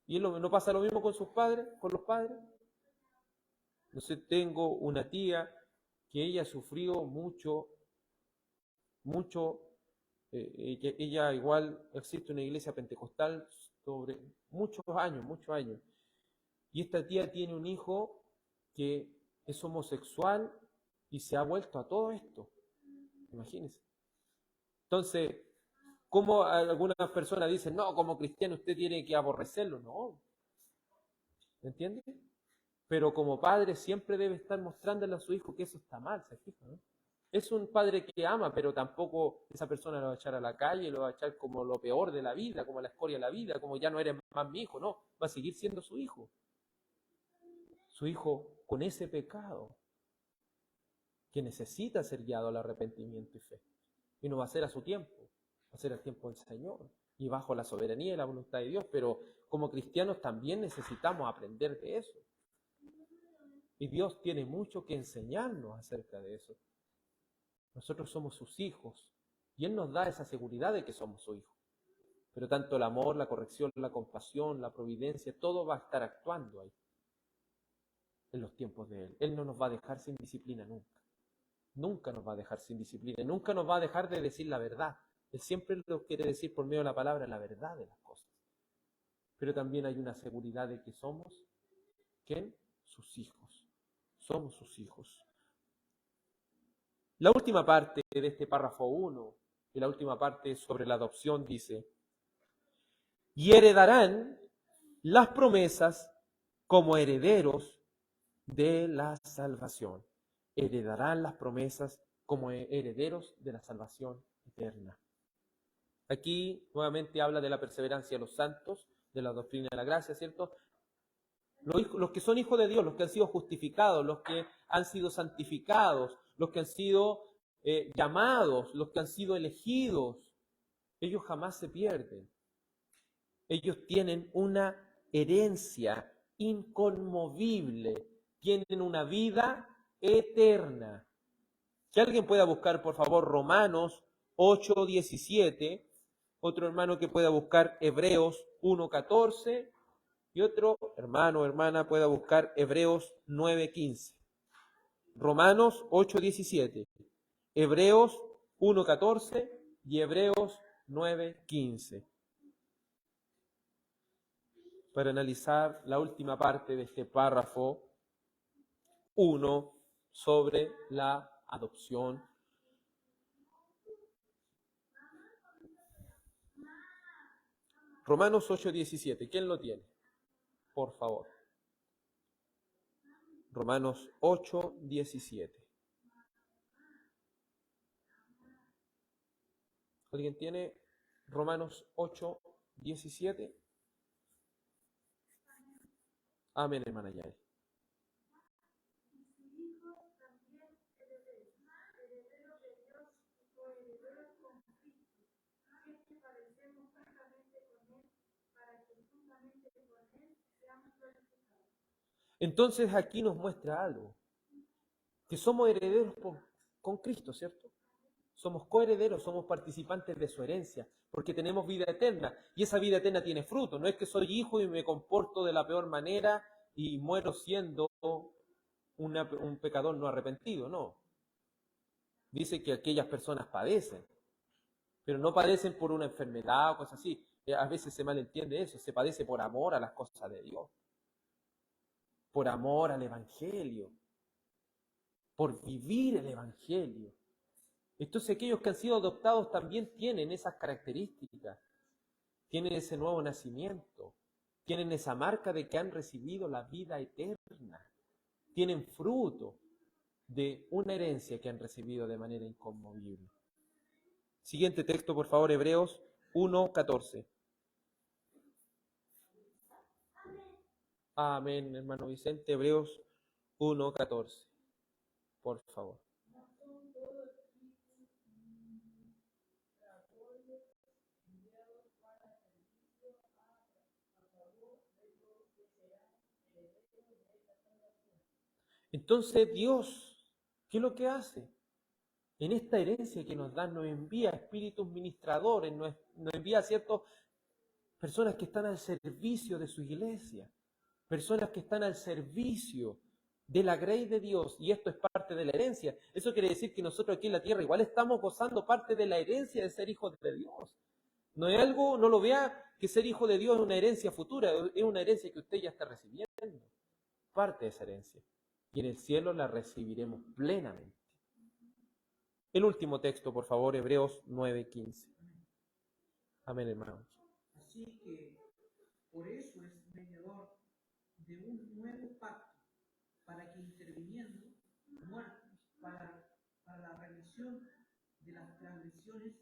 ¿Y no pasa lo mismo con sus padres, con los padres? No sé, tengo una tía que ella sufrió mucho, ella igual existe una iglesia pentecostal sobre muchos años. Y esta tía tiene un hijo que es homosexual y se ha vuelto a todo esto. Imagínense. Entonces, como algunas personas dicen, no, como cristiano usted tiene que aborrecerlo. No. ¿Me entiende? Pero como padre siempre debe estar mostrándole a su hijo que eso está mal, ¿se fija? ¿No? Es un padre que ama, pero tampoco esa persona lo va a echar a la calle, lo va a echar como lo peor de la vida, como la escoria de la vida, como ya no eres más mi hijo. No, va a seguir siendo su hijo. Su hijo con ese pecado que necesita ser guiado al arrepentimiento y fe. Y no va a ser a su tiempo, va a ser al tiempo del Señor y bajo la soberanía y la voluntad de Dios, pero como cristianos también necesitamos aprender de eso. Y Dios tiene mucho que enseñarnos acerca de eso. Nosotros somos sus hijos y Él nos da esa seguridad de que somos su hijo. Pero tanto el amor, la corrección, la compasión, la providencia, todo va a estar actuando ahí en los tiempos de Él. Él no nos va a dejar sin disciplina nunca. Nunca nos va a dejar sin disciplina. Nunca nos va a dejar de decir la verdad. Él siempre lo quiere decir por medio de la palabra, la verdad de las cosas. Pero también hay una seguridad de que somos, ¿quién? Sus hijos. Somos sus hijos. La última parte de este párrafo 1, y la última parte sobre la adopción dice, y heredarán las promesas como herederos de la salvación. Heredarán las promesas como herederos de la salvación eterna. Aquí nuevamente habla de la perseverancia de los santos, de la doctrina de la gracia, ¿cierto? Los que son hijos de Dios, los que han sido justificados, los que han sido santificados, los que han sido llamados, los que han sido elegidos, ellos jamás se pierden. Ellos tienen una herencia inconmovible, tienen una vida eterna. Que alguien pueda buscar, por favor, Romanos 8:17, otro hermano que pueda buscar Hebreos 1:14 y otro hermano o hermana pueda buscar Hebreos 9:15. Romanos 8:17, Hebreos 1:14 y Hebreos 9:15. para analizar la última parte de este párrafo 1 sobre la adopción. Romanos 8:17. ¿Quién lo tiene? Por favor. Romanos 8:17. ¿Alguien tiene Romanos 8:17? Amén, hermana Yay. Entonces aquí nos muestra algo, que somos herederos con Cristo, ¿cierto? Somos coherederos, somos participantes de su herencia, porque tenemos vida eterna, y esa vida eterna tiene fruto. No es que soy hijo y me comporto de la peor manera y muero siendo un pecador no arrepentido, no. Dice que aquellas personas padecen, pero no padecen por una enfermedad o cosas así. A veces se malentiende eso, se padece por amor a las cosas de Dios, por amor al Evangelio, por vivir el Evangelio. Entonces aquellos que han sido adoptados también tienen esas características, tienen ese nuevo nacimiento, tienen esa marca de que han recibido la vida eterna, tienen fruto de una herencia que han recibido de manera inconmovible. Siguiente texto, por favor, Hebreos 1:14. Amén, hermano Vicente. Hebreos 1:14. Por favor. Entonces Dios, ¿qué es lo que hace? En esta herencia que nos da, nos envía espíritus ministradores, nos envía a ciertas personas que están al servicio de su iglesia, personas que están al servicio de la grey de Dios, y esto es parte de la herencia. Eso quiere decir que nosotros aquí en la tierra igual estamos gozando parte de la herencia de ser hijos de Dios. No es algo, no lo vea que ser hijo de Dios es una herencia futura, es una herencia que usted ya está recibiendo, parte de esa herencia. Y en el cielo la recibiremos plenamente. El último texto, por favor, Hebreos 9:15. Amén, hermanos. Así que por eso es mediador de un nuevo pacto, para que interviniendo muertos para la remisión de las transgresiones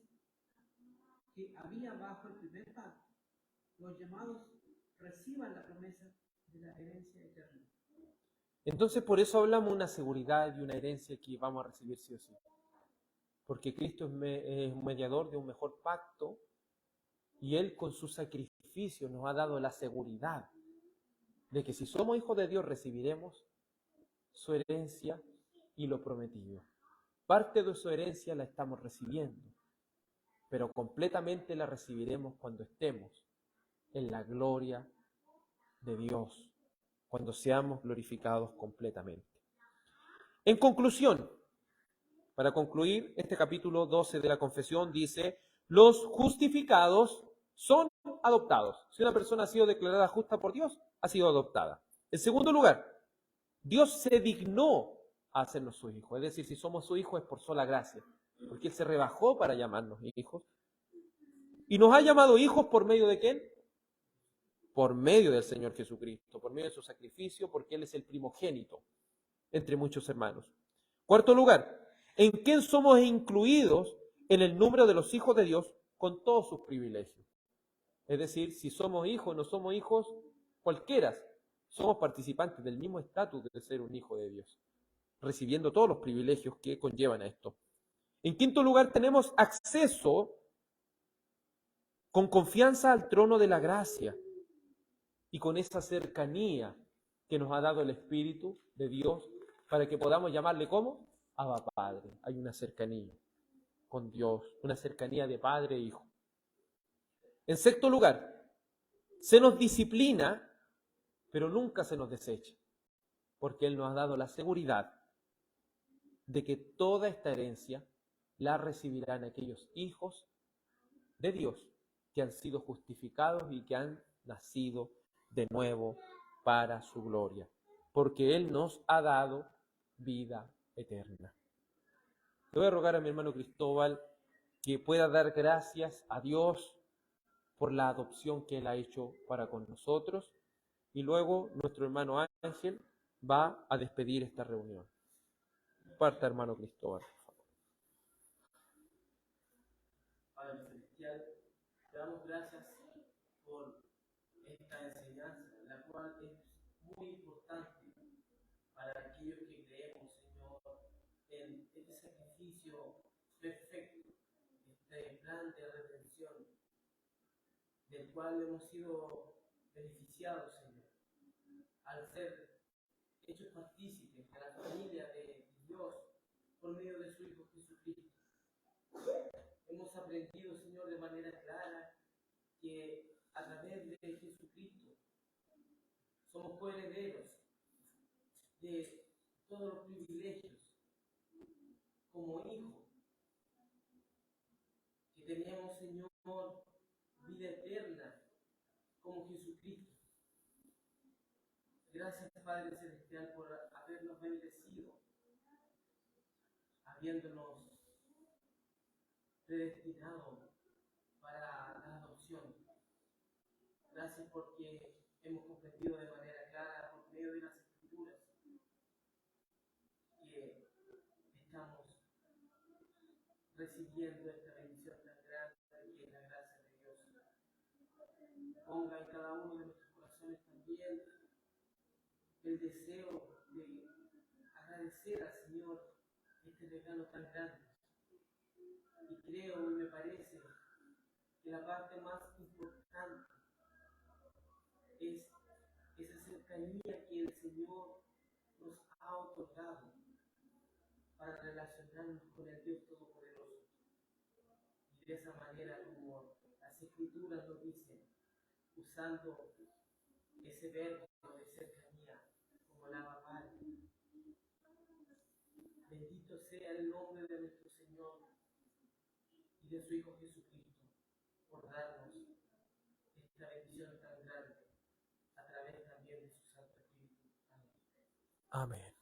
que había bajo el primer pacto, los llamados reciban la promesa de la herencia eterna. Entonces, por eso hablamos de una seguridad y una herencia que vamos a recibir sí o sí. Porque Cristo es un mediador de un mejor pacto, y Él con su sacrificio nos ha dado la seguridad de que si somos hijos de Dios recibiremos su herencia y lo prometido. Parte de su herencia la estamos recibiendo, pero completamente la recibiremos cuando estemos en la gloria de Dios, cuando seamos glorificados completamente. En conclusión, para concluir, este capítulo 12 de la confesión dice: los justificados son adoptados. Si una persona ha sido declarada justa por Dios, ha sido adoptada. En segundo lugar, Dios se dignó a hacernos sus hijos. Es decir, si somos sus hijos es por sola gracia, porque Él se rebajó para llamarnos hijos. Y nos ha llamado hijos ¿por medio de quién? Por medio del Señor Jesucristo, por medio de su sacrificio, porque Él es el primogénito entre muchos hermanos. Cuarto lugar, ¿en quién somos incluidos en el número de los hijos de Dios con todos sus privilegios? Es decir, si somos hijos, no somos hijos cualquiera, somos participantes del mismo estatus de ser un hijo de Dios, recibiendo todos los privilegios que conllevan a esto. En quinto lugar, tenemos acceso con confianza al trono de la gracia y con esa cercanía que nos ha dado el Espíritu de Dios para que podamos llamarle ¿cómo? Abba Padre. Hay una cercanía con Dios, una cercanía de padre e hijo. En sexto lugar, se nos disciplina, pero nunca se nos desecha, porque Él nos ha dado la seguridad de que toda esta herencia la recibirán aquellos hijos de Dios que han sido justificados y que han nacido de nuevo para su gloria, porque Él nos ha dado vida eterna. Le voy a rogar a mi hermano Cristóbal que pueda dar gracias a Dios por la adopción que Él ha hecho para con nosotros, y luego nuestro hermano Ángel va a despedir esta reunión. Parta, hermano Cristóbal, por favor. Padre Celestial, te damos gracias por esta enseñanza, la cual es muy importante para aquellos que creemos, Señor, en este sacrificio perfecto, este plan de redención, del cual hemos sido beneficiados, Señor, al ser hechos partícipes de la familia de Dios por medio de su Hijo Jesucristo. Hemos aprendido, Señor, de manera clara que a través de Jesucristo somos coherederos de todos los privilegios como hijos, que teníamos, Señor, vida eterna como Jesucristo. Gracias, Padre Celestial, por habernos bendecido, habiéndonos predestinado para la adopción. Gracias porque hemos comprendido de manera clara por medio de las Escrituras que estamos recibiendo esta bendición tan grande que es la gracia de Dios. Ponga en cada uno de nuestros corazones también el deseo de agradecer al Señor este regalo tan grande. Y creo y me parece que la parte más importante es esa cercanía que el Señor nos ha otorgado para relacionarnos con el Dios Todopoderoso. Y de esa manera, como las Escrituras nos dicen, usando ese verbo de cercanía como la Padre. Bendito sea el nombre de nuestro Señor y de su Hijo Jesucristo por darnos esta bendición tan grande a través también de su Santo Espíritu. Amén. Amén.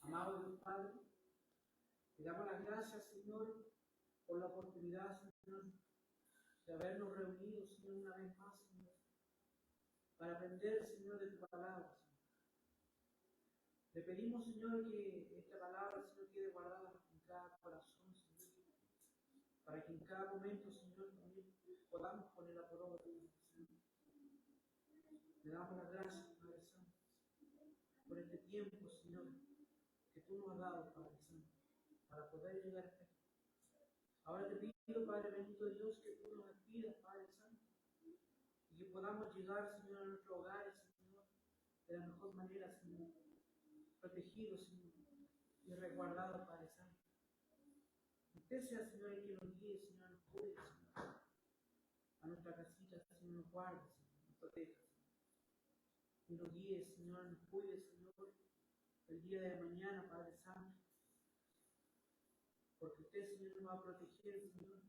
Amado Dios Padre, te damos las gracias, Señor, por la oportunidad, Señor, de habernos reunido, Señor, una vez más, Señor, para aprender, Señor, de tu palabra, Señor. Te pedimos, Señor, que esta palabra, Señor, quede guardada en cada corazón, Señor, para que en cada momento, Señor, también podamos ponerla por obra, Señor. Te damos las gracias, Padre Santo, por este tiempo, Señor, que tú nos has dado, Padre Santo, para poder llegar a ti. Ahora te pido, Padre bendito Dios, que tú nos despidas, Padre Santo, y que podamos llegar, Señor, a nuestros hogares, Señor, de la mejor manera, Señor, protegidos, Señor, y resguardados, Padre Santo. Usted sea, Señor, el que nos guíe, Señor, nos cuide, Señor, a nuestra casita, Señor, nos guarde, Señor, nos proteja, Señor, y nos guíe, Señor, nos cuide, Señor, el día de mañana, Padre Santo, porque usted, Señor, nos va a proteger, Señor,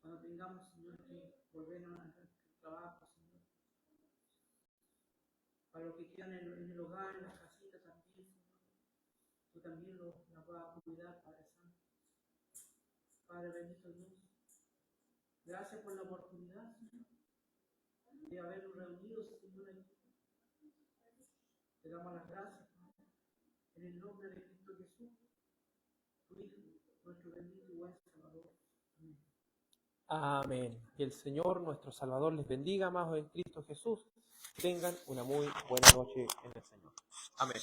cuando tengamos, Señor, que volver a nuestro trabajo, Señor, para los que quedan en el hogar, en las casitas también, Señor, tú también nos vas a cuidar, Padre Santo. Padre bendito Dios, gracias por la oportunidad, Señor, de habernos reunido, Señor, aquí. Te damos las gracias, Padre, en el nombre de Cristo Jesús, tu Hijo, nuestro bendito y buen Salvador. Amén. Amén. Que el Señor, nuestro Salvador, les bendiga, amados en Cristo Jesús. Tengan una muy buena noche en el Señor. Amén.